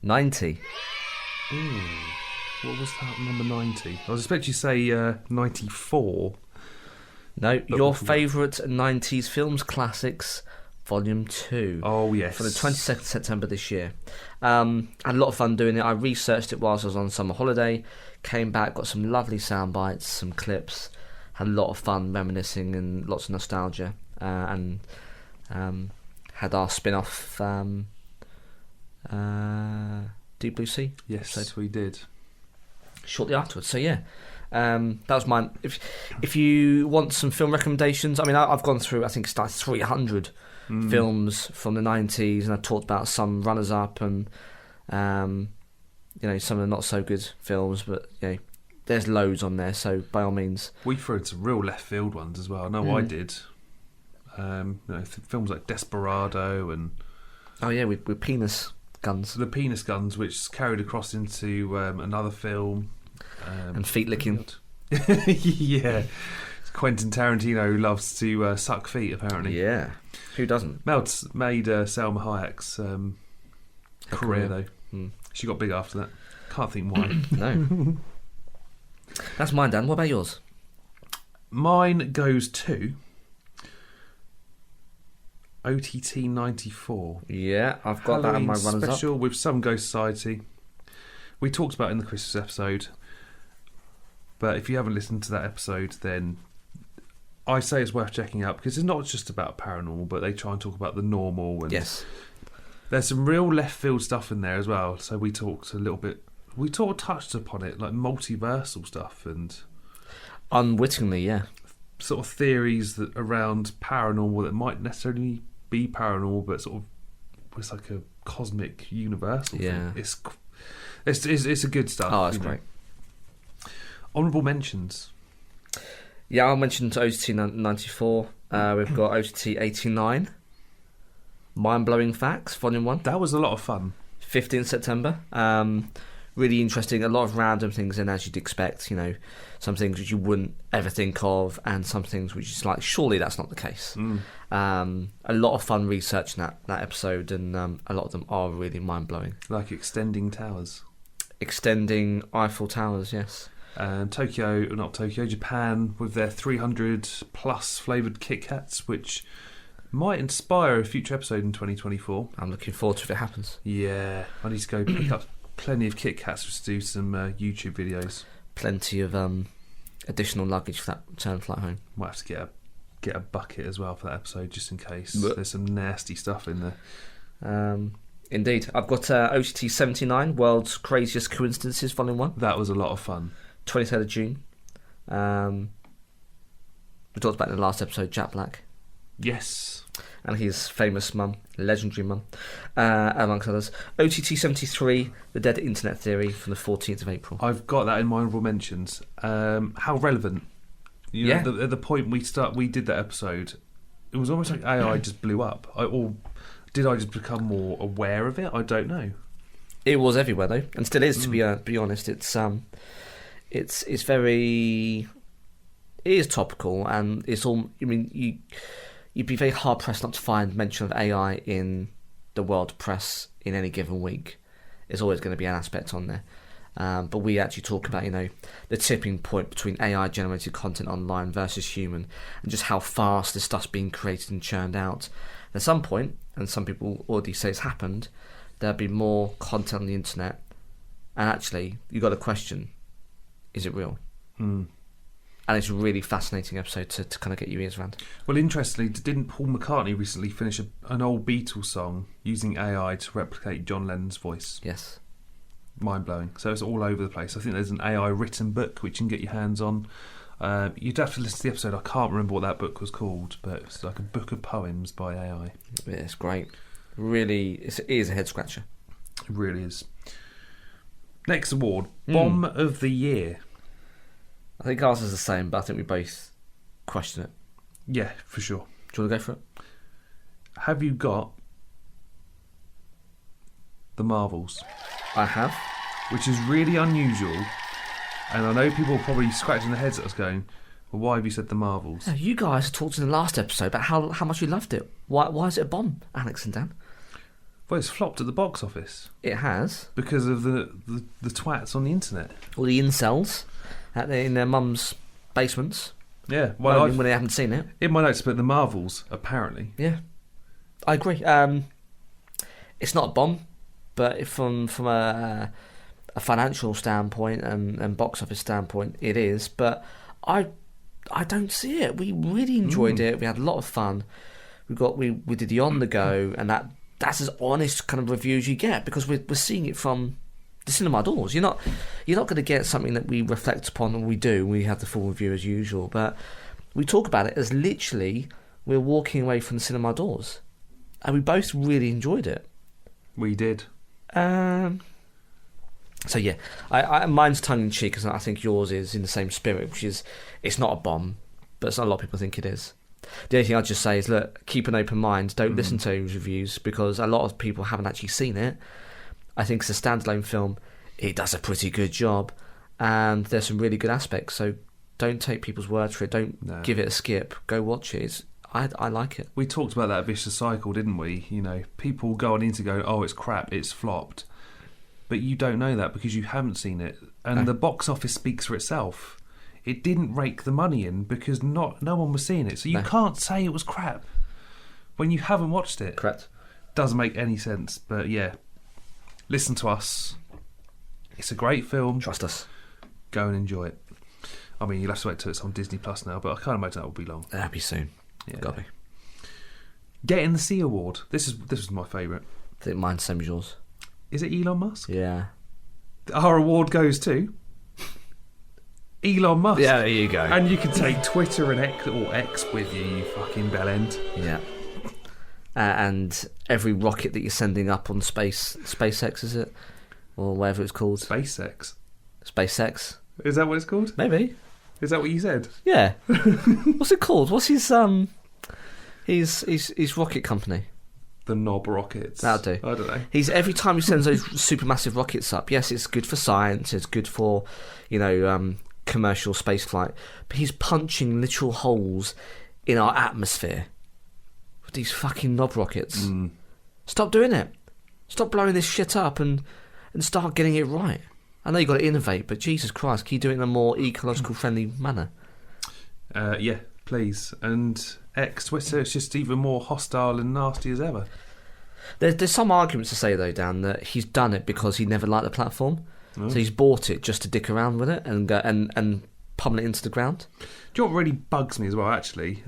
Speaker 1: 90.
Speaker 2: Ooh. What was that, number 90? I was expecting you to say 94.
Speaker 1: No, your favourite 90s films classics Volume 2.
Speaker 2: Oh, yes.
Speaker 1: For the 22nd September this year. I had a lot of fun doing it. I researched it whilst I was on summer holiday. Came back, got some lovely sound bites, some clips. Had a lot of fun reminiscing and lots of nostalgia. And had our spin-off Deep Blue Sea.
Speaker 2: Yes,
Speaker 1: episode
Speaker 2: we did.
Speaker 1: Shortly afterwards. So yeah, that was mine. If you want some film recommendations, I mean, I've gone through, I think it's like 300 films from the 90s, and I've talked about some runners-up and some of the not so good films, but there's loads on there. So by all means,
Speaker 2: we threw in some real left field ones as well. I know I did. Films like Desperado and
Speaker 1: with penis guns.
Speaker 2: The penis guns, which carried across into another film.
Speaker 1: And feet licking.
Speaker 2: Yeah. Quentin Tarantino loves to suck feet, apparently.
Speaker 1: Yeah. Who doesn't?
Speaker 2: Mel's made Selma Hayek's career, though. She got big after that. Can't think why.
Speaker 1: No. That's mine, Dan. What about yours?
Speaker 2: Mine goes to OTT 94.
Speaker 1: Yeah, I've got that on my runners up.
Speaker 2: Special with Some Ghost Society. We talked about it in the Christmas episode, but if you haven't listened to that episode, then I say it's worth checking out, because it's not just about paranormal, but they try and talk about the normal. And
Speaker 1: yes.
Speaker 2: There's some real left field stuff in there as well. So we talked a little bit. We touched upon it, like multiversal stuff and
Speaker 1: unwittingly, yeah,
Speaker 2: sort of theories that around paranormal that might necessarily be paranormal, but sort of it's like a cosmic universal thing. It's a good stuff.
Speaker 1: Oh, that's great.
Speaker 2: Honourable mentions.
Speaker 1: Yeah, I'll mention OTT 94. We've got OTT 89. Mind-blowing facts, Volume 1.
Speaker 2: That was a lot of fun.
Speaker 1: 15th September. Really interesting. A lot of random things in, as you'd expect. Some things which you wouldn't ever think of, and some things which is like, surely that's not the case. A lot of fun researching that episode, and a lot of them are really mind-blowing.
Speaker 2: Like extending towers.
Speaker 1: Extending Eiffel Towers, yes.
Speaker 2: Japan, with their 300 plus flavoured Kit Kats, which might inspire a future episode in 2024.
Speaker 1: I'm looking forward to if it happens.
Speaker 2: Yeah, I need to go pick up plenty of Kit Kats to do some YouTube videos.
Speaker 1: Plenty of additional luggage for that return flight home.
Speaker 2: Might have to get a bucket as well for that episode, just in case. There's some nasty stuff in there.
Speaker 1: Indeed. I've got OTT 79, World's Craziest Coincidences, Volume 1.
Speaker 2: That was a lot of fun.
Speaker 1: 23rd of June. We talked about in the last episode, Jack Black.
Speaker 2: Yes.
Speaker 1: And his famous mum, legendary mum, amongst others. OTT 73, The Dead Internet Theory, from the 14th of April.
Speaker 2: I've got that in my honourable mentions. How relevant. At the point we did that episode, it was almost like AI just blew up. Or did I just become more aware of it? I don't know.
Speaker 1: It was everywhere, though, and still is, to be honest. It's very... It is topical, and it's all... I mean, you'd be very hard-pressed not to find mention of AI in the world press in any given week. There's always going to be an aspect on there. But we actually talk about, the tipping point between AI-generated content online versus human, and just how fast this stuff's being created and churned out. At some point, and some people already say it's happened, there'll be more content on the internet, and actually, you've got to question, is it real? And it's a really fascinating episode to kind of get your ears around. Well,
Speaker 2: interestingly, didn't Paul McCartney recently finish an old Beatles song using AI to replicate John Lennon's voice?
Speaker 1: Yes.
Speaker 2: Mind-blowing. So it's all over the place. I think there's an AI written book which you can get your hands on. You'd have to listen to the episode. I can't remember what that book was called, but it's like a book of poems by AI.
Speaker 1: Yeah, it's great. Really, it is a head-scratcher.
Speaker 2: It really is. Next award, Bomb of the Year.
Speaker 1: I think ours is the same, but I think we both question it.
Speaker 2: Yeah, for sure.
Speaker 1: Do you want to go for it?
Speaker 2: Have you got The Marvels?
Speaker 1: I have.
Speaker 2: Which is really unusual, and I know people are probably scratching their heads at us going, well, why have you said The Marvels?
Speaker 1: No, you guys talked in the last episode about how much you loved it. Why is it a bomb, Alex and Dan?
Speaker 2: Well, it's flopped at the box office.
Speaker 1: It has.
Speaker 2: Because of the twats on the internet.
Speaker 1: All the incels in their mums' basements.
Speaker 2: Yeah. Well,
Speaker 1: when they haven't seen it.
Speaker 2: In my notes, but The Marvels, apparently.
Speaker 1: Yeah. I agree. It's not a bomb, but from a financial standpoint and box office standpoint, it is. But I don't see it. We really enjoyed it. We had a lot of fun. We did the on the go, and that's as honest kind of review as you get, because we're seeing it from the cinema doors. You're not going to get something that we reflect upon, and we do. We have the full review as usual, but we talk about it as literally we're walking away from the cinema doors, and we both really enjoyed it. We
Speaker 2: did.
Speaker 1: So yeah, mine's tongue in cheek, and I think yours is in the same spirit, which is it's not a bomb, but it's not a lot of people think it is. The only thing I'd just say is, look, keep an open mind. Don't listen to those reviews, because a lot of people haven't actually seen it. I think it's a standalone film. It does a pretty good job, and there's some really good aspects. So don't take people's word for it. Don't give it a skip. Go watch it. I like it.
Speaker 2: We talked about that vicious cycle, didn't we? You know, people going into go, oh, it's crap, it's flopped. But you don't know that because you haven't seen it. And the box office speaks for itself. It didn't rake the money in because no one was seeing it. So you can't say it was crap when you haven't watched it.
Speaker 1: Correct.
Speaker 2: Doesn't make any sense. But yeah, listen to us. It's a great film.
Speaker 1: Trust us. Go
Speaker 2: and enjoy it. I mean, you'll have to wait till it's on Disney Plus now, but I can't imagine that will be long.
Speaker 1: That'll be soon.
Speaker 2: Yeah.
Speaker 1: Got to be.
Speaker 2: Getting the C award. This was my favourite.
Speaker 1: I think mine's same as yours.
Speaker 2: Is it Elon Musk?
Speaker 1: Yeah.
Speaker 2: Our award goes to Elon Musk.
Speaker 1: Yeah, there you go.
Speaker 2: And you can take Twitter and X with you, you fucking bellend.
Speaker 1: Yeah. And every rocket that you're sending up on SpaceX, is it? Or whatever it's called.
Speaker 2: SpaceX.
Speaker 1: Is
Speaker 2: that what it's called?
Speaker 1: Maybe.
Speaker 2: Is that what you said?
Speaker 1: Yeah. What's it called? What's his rocket company?
Speaker 2: The Knob Rockets.
Speaker 1: That'll do.
Speaker 2: I don't know.
Speaker 1: Every time he sends those supermassive rockets up, yes, it's good for science, it's good for, commercial space flight, but he's punching literal holes in our atmosphere with these fucking knob rockets. Stop doing it. Stop blowing this shit up and start getting it right. I know you've got to innovate, but Jesus Christ, can you do it in a more ecological friendly manner?
Speaker 2: Yeah, please. And Twitter, it's just even more hostile and nasty as ever.
Speaker 1: There's some arguments to say, though, Dan, that he's done it because he never liked the platform. So he's bought it just to dick around with it and go and pummel it into the ground.
Speaker 2: Do you know what really bugs me as well, actually?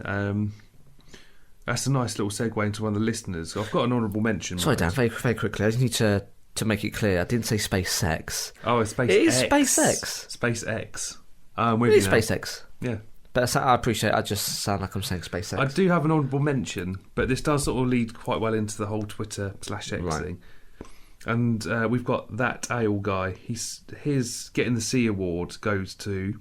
Speaker 2: That's a nice little segue into one of the listeners. I've got an honourable mention.
Speaker 1: Sorry, Dan, very, very quickly. I just need to make it clear. I didn't say SpaceX.
Speaker 2: Oh, it's SpaceX.
Speaker 1: It is SpaceX.
Speaker 2: SpaceX.
Speaker 1: It is SpaceX.
Speaker 2: Yeah.
Speaker 1: But I appreciate I just sound like I'm saying SpaceX.
Speaker 2: I do have an honourable mention, but this does sort of lead quite well into the whole Twitter/X thing. And we've got that Ale guy. His Getting the C award goes to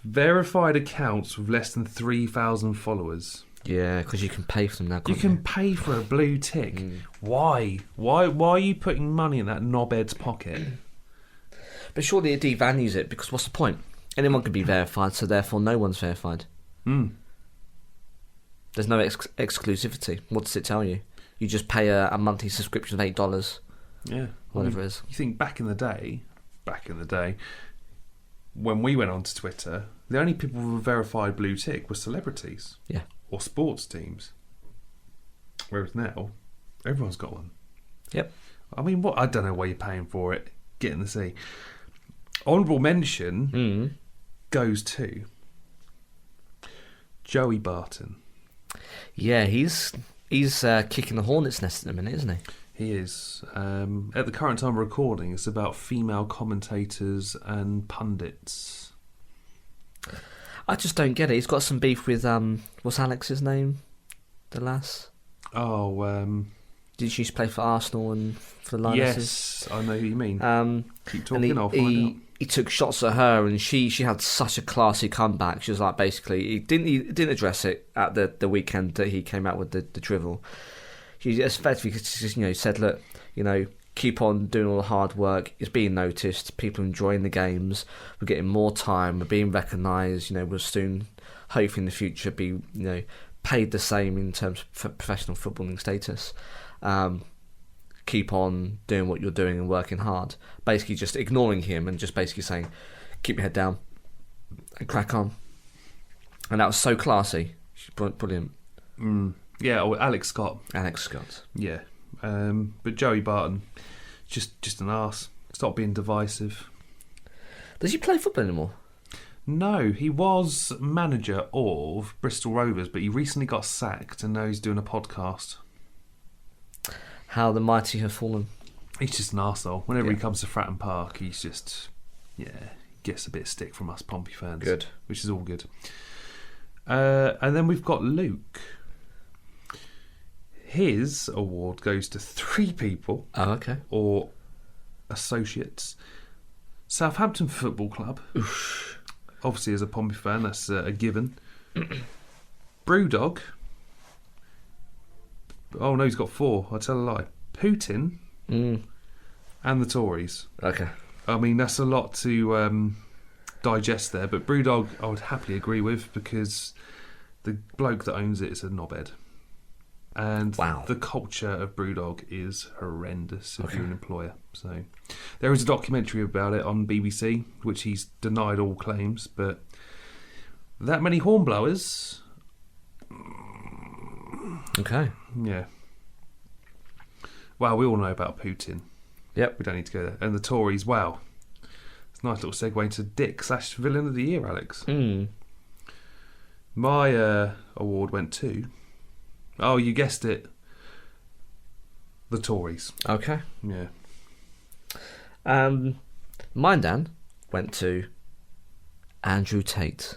Speaker 2: verified accounts with less than 3,000 followers.
Speaker 1: Yeah, because you can pay for them now.
Speaker 2: You can pay for a blue tick. Why? Why are you putting money in that knobhead's pocket?
Speaker 1: But surely it devalues it, because what's the point? Anyone can be verified, so therefore no one's verified. There's no exclusivity. What does it tell you? You just pay a monthly subscription of $8.
Speaker 2: Yeah.
Speaker 1: Whatever it is.
Speaker 2: You think back in the day, when we went onto Twitter, the only people with a verified blue tick were celebrities.
Speaker 1: Yeah.
Speaker 2: Or sports teams. Whereas now, everyone's got one.
Speaker 1: Yep.
Speaker 2: I mean, I don't know why you're paying for it. Get in the sea. Honourable mention goes to Joey Barton.
Speaker 1: Yeah, he's kicking the hornet's nest at the minute, isn't he?
Speaker 2: He is. At the current time of recording, it's about female commentators and pundits.
Speaker 1: I just don't get it. He's got some beef with what's Alex's name? The lass.
Speaker 2: Oh,
Speaker 1: did she used to play for Arsenal and for the Lionesses?
Speaker 2: Yes, I know who you mean. Keep talking, I'll find out.
Speaker 1: He took shots at her, and she had such a classy comeback. She was like, basically, he didn't address it at the weekend that he came out with the drivel. She effectively said, look, keep on doing all the hard work. It's being noticed. People are enjoying the games. We're getting more time. We're being recognised. We'll soon, hopefully in the future, be paid the same in terms of professional footballing status. Keep on doing what you're doing and working hard. Basically just ignoring him and just basically saying, keep your head down and crack on. And that was so classy. Brilliant.
Speaker 2: Yeah, or Alex Scott.
Speaker 1: Alex Scott.
Speaker 2: Yeah. But Joey Barton, just an arse. Stop being divisive.
Speaker 1: Does he play football anymore?
Speaker 2: No, he was manager of Bristol Rovers, but he recently got sacked and now he's doing a podcast.
Speaker 1: How the mighty have fallen.
Speaker 2: He's just an arsehole. Whenever he comes to Fratton Park, he's just, gets a bit of stick from us Pompey fans.
Speaker 1: Good.
Speaker 2: Which is all good. And then we've got Luke. His award goes to 3 people.
Speaker 1: Oh, okay.
Speaker 2: Or associates. Southampton Football Club.
Speaker 1: Oof.
Speaker 2: Obviously, as a Pompey fan, that's a given. Brewdog. Oh no, he's got 4. I tell a lie. Putin. And the Tories.
Speaker 1: Okay.
Speaker 2: I mean, that's a lot to digest there, but Brewdog I would happily agree with because the bloke that owns it is a knobhead. And the culture of Brewdog is horrendous if you're an employer. So there is a documentary about it on BBC, which he's denied all claims, but that many hornblowers.
Speaker 1: Okay.
Speaker 2: Yeah. Well, we all know about Putin.
Speaker 1: Yep.
Speaker 2: We don't need to go there. And the Tories, wow. It's a nice little segue into Dick/Villain of the Year, Alex. My award went to... Oh, you guessed it. The Tories.
Speaker 1: Okay.
Speaker 2: Yeah.
Speaker 1: Mine, Dan, went to Andrew Tate.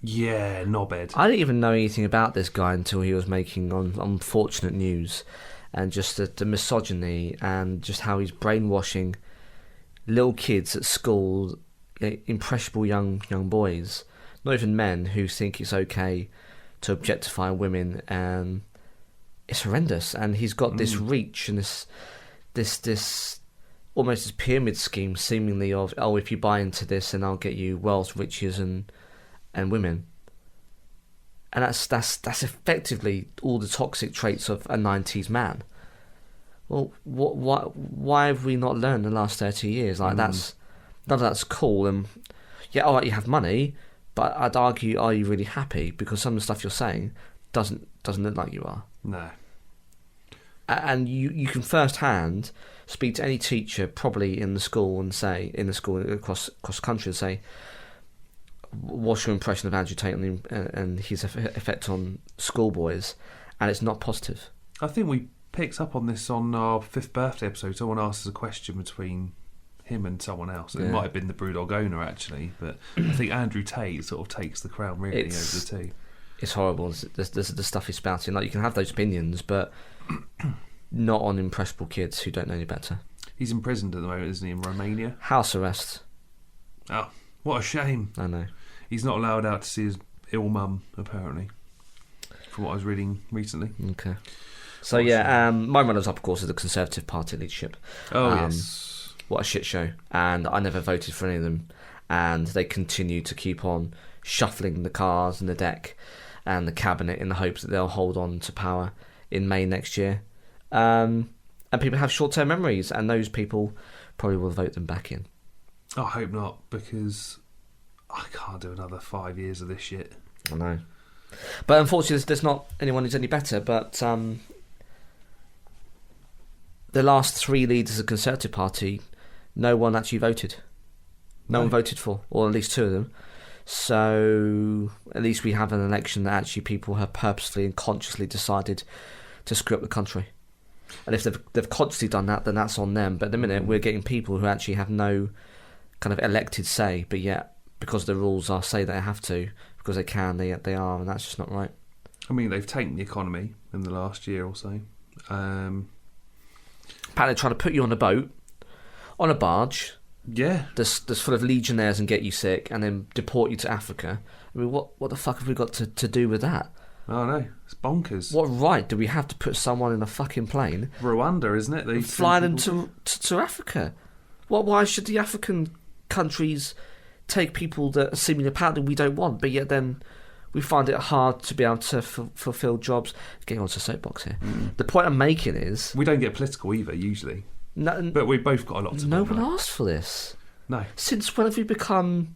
Speaker 2: Yeah, knobhead.
Speaker 1: I didn't even know anything about this guy until he was making unfortunate news, and just the misogyny and just how he's brainwashing little kids at school, impressionable young boys, not even men, who think it's okay to objectify women, and it's horrendous. And he's got this reach and this almost this pyramid scheme, seemingly, of, oh, if you buy into this, then I'll get you wealth, riches, and women. And that's effectively all the toxic traits of a 90s man. Well, why have we not learned in the last 30 years? Like, none of that's cool. And yeah, all right, you have money, but I'd argue, are you really happy? Because some of the stuff you're saying doesn't look like you are.
Speaker 2: No.
Speaker 1: And you can firsthand speak to any teacher, probably in the school, and say, across the country, and say, what's your impression of Andrew Tate and his effect on schoolboys? And it's not positive.
Speaker 2: I think we picked up on this on our 5th birthday episode. Someone asked us a question between him and someone else. It might have been the Brewdog owner, actually, but I think Andrew Tate sort of takes the crown really over the two. It's
Speaker 1: horrible. There's the stuff he's spouting. Like, you can have those opinions, but not on impressionable kids who don't know any better.
Speaker 2: He's imprisoned at the moment, isn't he, in Romania?
Speaker 1: House arrest.
Speaker 2: Oh, what a shame.
Speaker 1: I know.
Speaker 2: He's not allowed out to see his ill mum, apparently, from what I was reading recently.
Speaker 1: Okay. So, my runners-up, of course, is the Conservative Party leadership.
Speaker 2: Oh, yes.
Speaker 1: What a shit show. And I never voted for any of them. And they continue to keep on shuffling the cards and the deck and the cabinet in the hopes that they'll hold on to power in May next year. And people have short-term memories, and those people probably will vote them back in.
Speaker 2: I hope not, because I can't do another 5 years of this shit.
Speaker 1: I know. But unfortunately, there's not anyone who's any better, but the last 3 leaders of the Conservative Party, no one actually voted. No one voted for, or at least 2 of them. So at least we have an election that actually people have purposefully and consciously decided to screw up the country. And if they've consciously done that, then that's on them. But at the minute, we're getting people who actually have no kind of elected say, but yet, because the rules are say they have to, because they can, they are, and that's just not right.
Speaker 2: I mean, they've taken the economy in the last year or so.
Speaker 1: Apparently trying to put you on a boat, on a barge, that's full of legionnaires and get you sick, and then deport you to Africa. I mean, what the fuck have we got to do with that?
Speaker 2: Oh no, it's bonkers.
Speaker 1: What right do we have to put someone in a fucking plane?
Speaker 2: Rwanda, isn't it? They
Speaker 1: fly them to Africa. Why should the African countries take people that seemingly apparently we don't want, but yet then we find it hard to be able to fulfill jobs? Getting onto a soapbox here. The point I'm making is,
Speaker 2: we don't get political either usually.
Speaker 1: No,
Speaker 2: but we've both got a lot to.
Speaker 1: No one asked for this.
Speaker 2: No.
Speaker 1: Since when have we become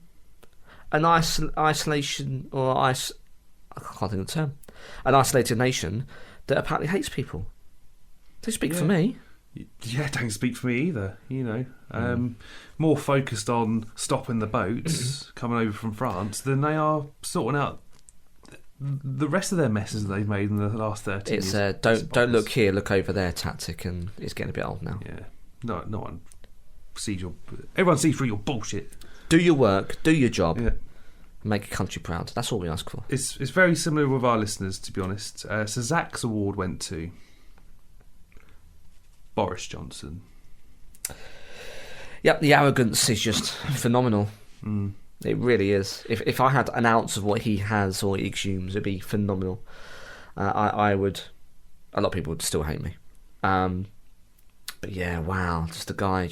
Speaker 1: an isolation or I can't think of the term. An isolated nation that apparently hates people. Don't speak for me.
Speaker 2: Yeah, don't speak for me either. More focused on stopping the boats coming over from France than they are sorting out the rest of their messes that they've made in the last 30 years.
Speaker 1: It's don't look here, look over there tactic, and it's getting a bit old now.
Speaker 2: Yeah, no one sees everyone sees through your bullshit.
Speaker 1: Do your work, do your job,
Speaker 2: yeah.
Speaker 1: Make a country proud. That's all we ask for.
Speaker 2: It's very similar with our listeners, to be honest. So Zach's award went to Boris Johnson.
Speaker 1: Yep, the arrogance is just phenomenal. It really is. If I had an ounce of what he has or exhumes, it'd be phenomenal. I would. A lot of people would still hate me. But yeah, wow, just the guy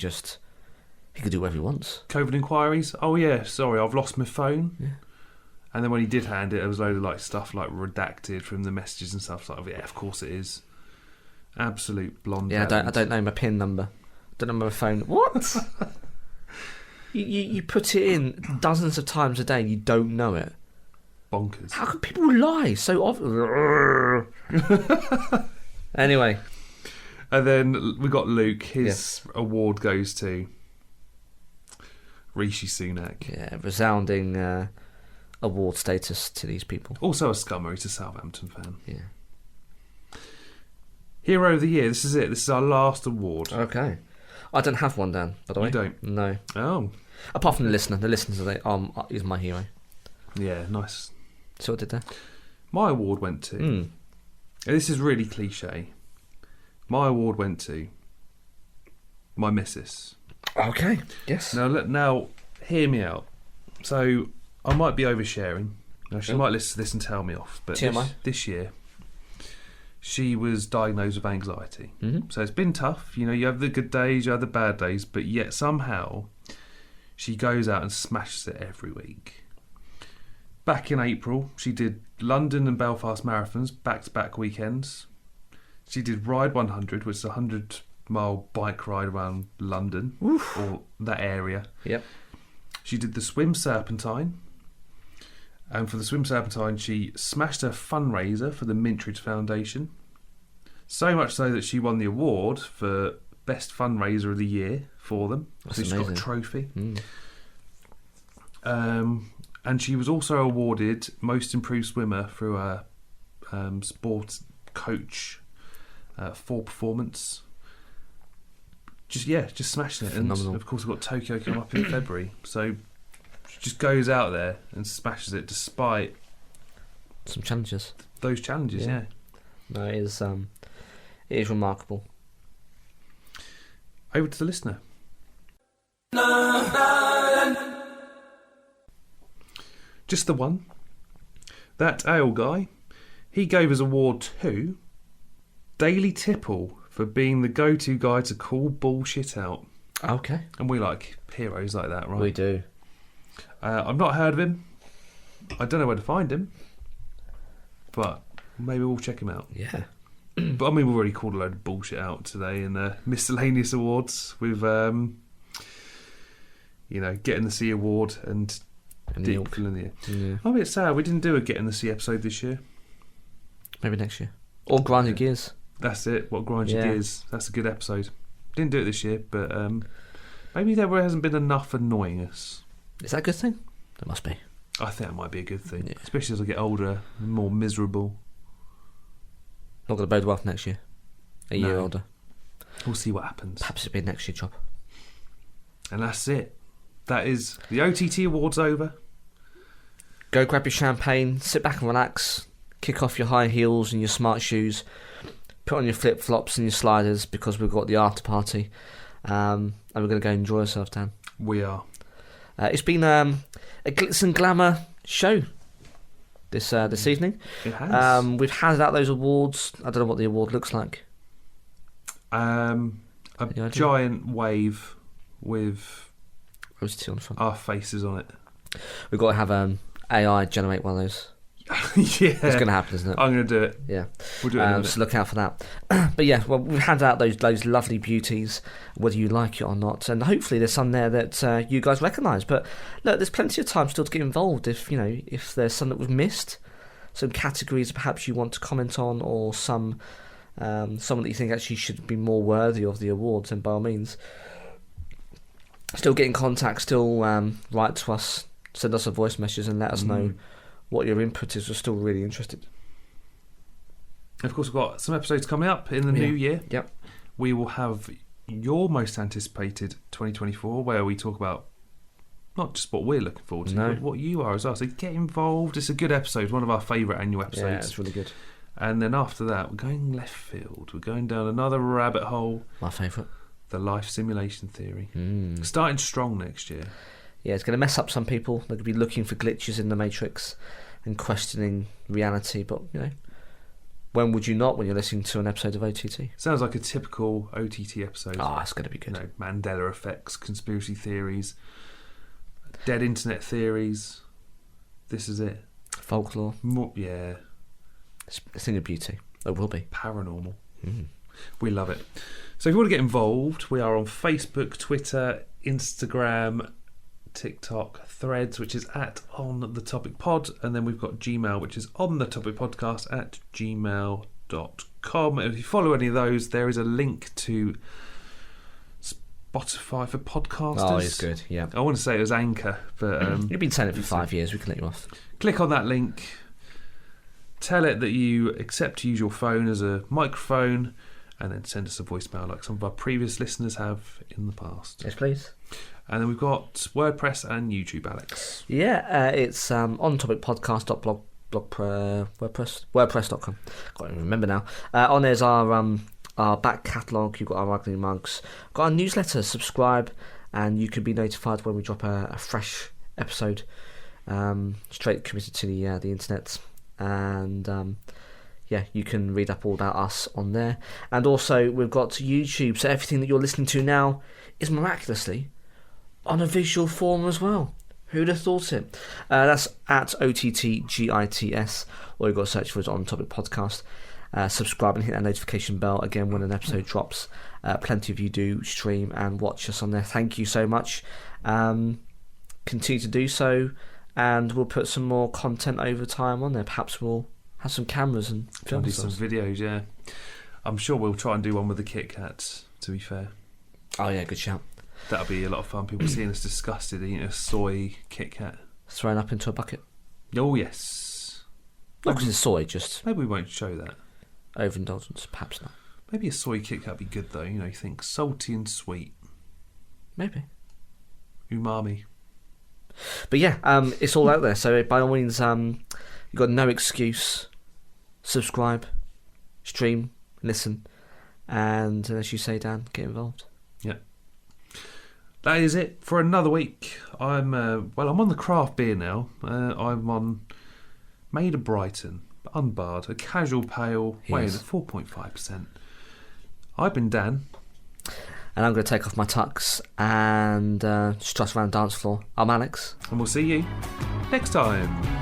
Speaker 1: he could do whatever he wants.
Speaker 2: COVID inquiries. Oh yeah, sorry, I've lost my phone.
Speaker 1: Yeah.
Speaker 2: And then when he did hand it, there was a load of stuff redacted from the messages and stuff. Yeah, of course it is. Absolute blonde.
Speaker 1: Yeah, I don't know my PIN number. Don't know my phone. What? you put it in dozens of times a day and you don't know it.
Speaker 2: Bonkers.
Speaker 1: How can people lie so often? Anyway.
Speaker 2: And then we got Luke. His award goes to Rishi Sunak.
Speaker 1: Yeah, resounding award status to these people.
Speaker 2: Also a scummer. He's a Southampton fan.
Speaker 1: Yeah.
Speaker 2: Hero of the Year. This is it. This is our last award.
Speaker 1: Okay. I don't have one, Dan, by the way.
Speaker 2: You don't?
Speaker 1: No.
Speaker 2: Oh.
Speaker 1: Apart from the listener. The listener is my hero.
Speaker 2: Yeah, nice.
Speaker 1: So what did there?
Speaker 2: My award went to... and this is really cliche. My award went to my missus.
Speaker 1: Okay, yes.
Speaker 2: Now, hear me out. So, I might be oversharing. Now, she might listen to this and tell me off. But this year, she was diagnosed with anxiety. Mm-hmm. So it's been tough. You have the good days, you have the bad days, but yet somehow she goes out and smashes it every week. Back in April, she did London and Belfast marathons, back-to-back weekends. She did Ride 100, which is a 100-mile bike ride around London, or that area.
Speaker 1: Yep.
Speaker 2: She did the Swim Serpentine. And for the Swim Serpentine, she smashed her fundraiser for the Mintridge Foundation. So much so that she won the award for Best Fundraiser of the Year for them.
Speaker 1: That's
Speaker 2: so she's
Speaker 1: amazing.
Speaker 2: got a trophy. And she was also awarded Most Improved Swimmer through a sports coach for performance. Just smashing it.
Speaker 1: Phenomenal.
Speaker 2: And of course, we've got Tokyo coming up in February. So she just goes out there and smashes it despite
Speaker 1: some challenges.
Speaker 2: Those challenges, yeah.
Speaker 1: No, it is remarkable.
Speaker 2: Over to the listener. Just the one. That ale guy, he gave his award to Daily Tipple for being the go-to guy to call bullshit out.
Speaker 1: Okay.
Speaker 2: And we like heroes like that, right?
Speaker 1: We do.
Speaker 2: I've not heard of him. I don't know where to find him. But maybe we'll check him out.
Speaker 1: Yeah.
Speaker 2: But I mean, we've already called a load of bullshit out today in the miscellaneous awards with, Get in the Sea award and Dick filling the year.
Speaker 1: Yeah.
Speaker 2: I'm a bit sad we didn't do a Get in the Sea episode this year.
Speaker 1: Maybe next year. Or Grind Your Gears.
Speaker 2: That's it. What Grind Your Gears. That's a good episode. Didn't do it this year, but maybe there hasn't been enough annoying us.
Speaker 1: Is that a good thing? There must be.
Speaker 2: I think that might be a good thing, especially as I get older and more miserable.
Speaker 1: Not going to bode well for next year. A year older.
Speaker 2: We'll see what happens.
Speaker 1: Perhaps it'll be next year job.
Speaker 2: And that's it. That is the OTT Awards over.
Speaker 1: Go grab your champagne, sit back and relax, kick off your high heels and your smart shoes, put on your flip-flops and your sliders because we've got the after party, and we're going to go enjoy ourselves, Dan.
Speaker 2: We are.
Speaker 1: It's been a glitz and glamour show this evening.
Speaker 2: It has.
Speaker 1: We've handed out those awards. I don't know what the award looks like.
Speaker 2: A giant wave with
Speaker 1: OTT on the front.
Speaker 2: our faces on it.
Speaker 1: We've got to have AI generate one of those.
Speaker 2: Yeah.
Speaker 1: It's going to happen, isn't it?
Speaker 2: I'm going to do it.
Speaker 1: Yeah.
Speaker 2: We'll do it.
Speaker 1: So look out for that. But yeah, well, we've handed out those lovely beauties, whether you like it or not, and hopefully there's some there that you guys recognise. But look, there's plenty of time still to get involved. If there's some that we've missed, some categories perhaps you want to comment on, or someone that you think actually should be more worthy of the awards, then by all means, still get in contact, still write to us, send us a voice message and let us know what your input is. We're still really interested.
Speaker 2: Of course, we've got some episodes coming up in the new year.
Speaker 1: Yep.
Speaker 2: We will have your most anticipated 2024, where we talk about not just what we're looking forward to, but what you are as well. So get involved. It's a good episode, one of our favourite annual episodes.
Speaker 1: Yeah, it's really good.
Speaker 2: And then after that, we're going left field. We're going down another rabbit hole.
Speaker 1: My favourite.
Speaker 2: The life simulation theory. Starting strong next year.
Speaker 1: Yeah, it's going to mess up some people. They're going to be looking for glitches in the Matrix and questioning reality. But, when would you not when you're listening to an episode of OTT?
Speaker 2: Sounds like a typical OTT episode.
Speaker 1: Oh, it's going to be good.
Speaker 2: Mandela effects, conspiracy theories, dead internet theories. This is it.
Speaker 1: Folklore.
Speaker 2: Yeah.
Speaker 1: It's a thing of beauty. It will be.
Speaker 2: Paranormal. We love it. So if you want to get involved, we are on Facebook, Twitter, Instagram, TikTok, Threads, which is at On The Topic Pod, and then we've got Gmail, which is On The Topic Podcast at gmail.com. And if you follow any of those, there is a link to Spotify for podcasters.
Speaker 1: Oh, it's good, yeah.
Speaker 2: I want to say it was Anchor, but
Speaker 1: you've been saying it for 5 years. We can let you off.
Speaker 2: Click on that link. Tell it that you accept to use your phone as a microphone, and then send us a voicemail like some of our previous listeners have in the past.
Speaker 1: Yes, please.
Speaker 2: And then we've got WordPress and YouTube, Alex.
Speaker 1: Yeah, it's ontopicpodcast.wordpress.com. Can't even remember now. On there's our back catalogue. You've got our ugly mugs. Got our newsletter. Subscribe, and you can be notified when we drop a fresh episode. Straight committed to the internet. And you can read up all about us on there. And also, we've got YouTube, so everything that you're listening to now is miraculously on a visual form as well. Who'd have thought it? That's at OTTGITS. All you've got to search for is On Topic Podcast. Subscribe and hit that notification bell again when an episode drops. Plenty of you do stream and watch us on there. Thank you so much. Continue to do so, and we'll put some more content over time on there. Perhaps we'll have some cameras and film
Speaker 2: do some videos. Yeah, I'm sure we'll try and do one with the Kit Kats, to be fair.
Speaker 1: Oh yeah, good shout.
Speaker 2: That'll be a lot of fun. People seeing us disgusted eating a soy Kit Kat.
Speaker 1: Thrown up into a bucket.
Speaker 2: Oh yes.
Speaker 1: Not because it's soy, just
Speaker 2: maybe we won't show that.
Speaker 1: Overindulgence, perhaps not.
Speaker 2: Maybe a soy Kit Kat would be good though. You think salty and sweet.
Speaker 1: Maybe.
Speaker 2: Umami.
Speaker 1: But yeah, it's all out there. So by all means, you've got no excuse. Subscribe, stream, listen, and as you say, Dan, get involved.
Speaker 2: Yeah. That is it for another week. I'm on the craft beer now. I'm on Made of Brighton, unbarred, a casual pale, weighing at 4.5%. I've been Dan.
Speaker 1: And I'm going to take off my tux and strut around the dance floor. I'm Alex.
Speaker 2: And we'll see you next time.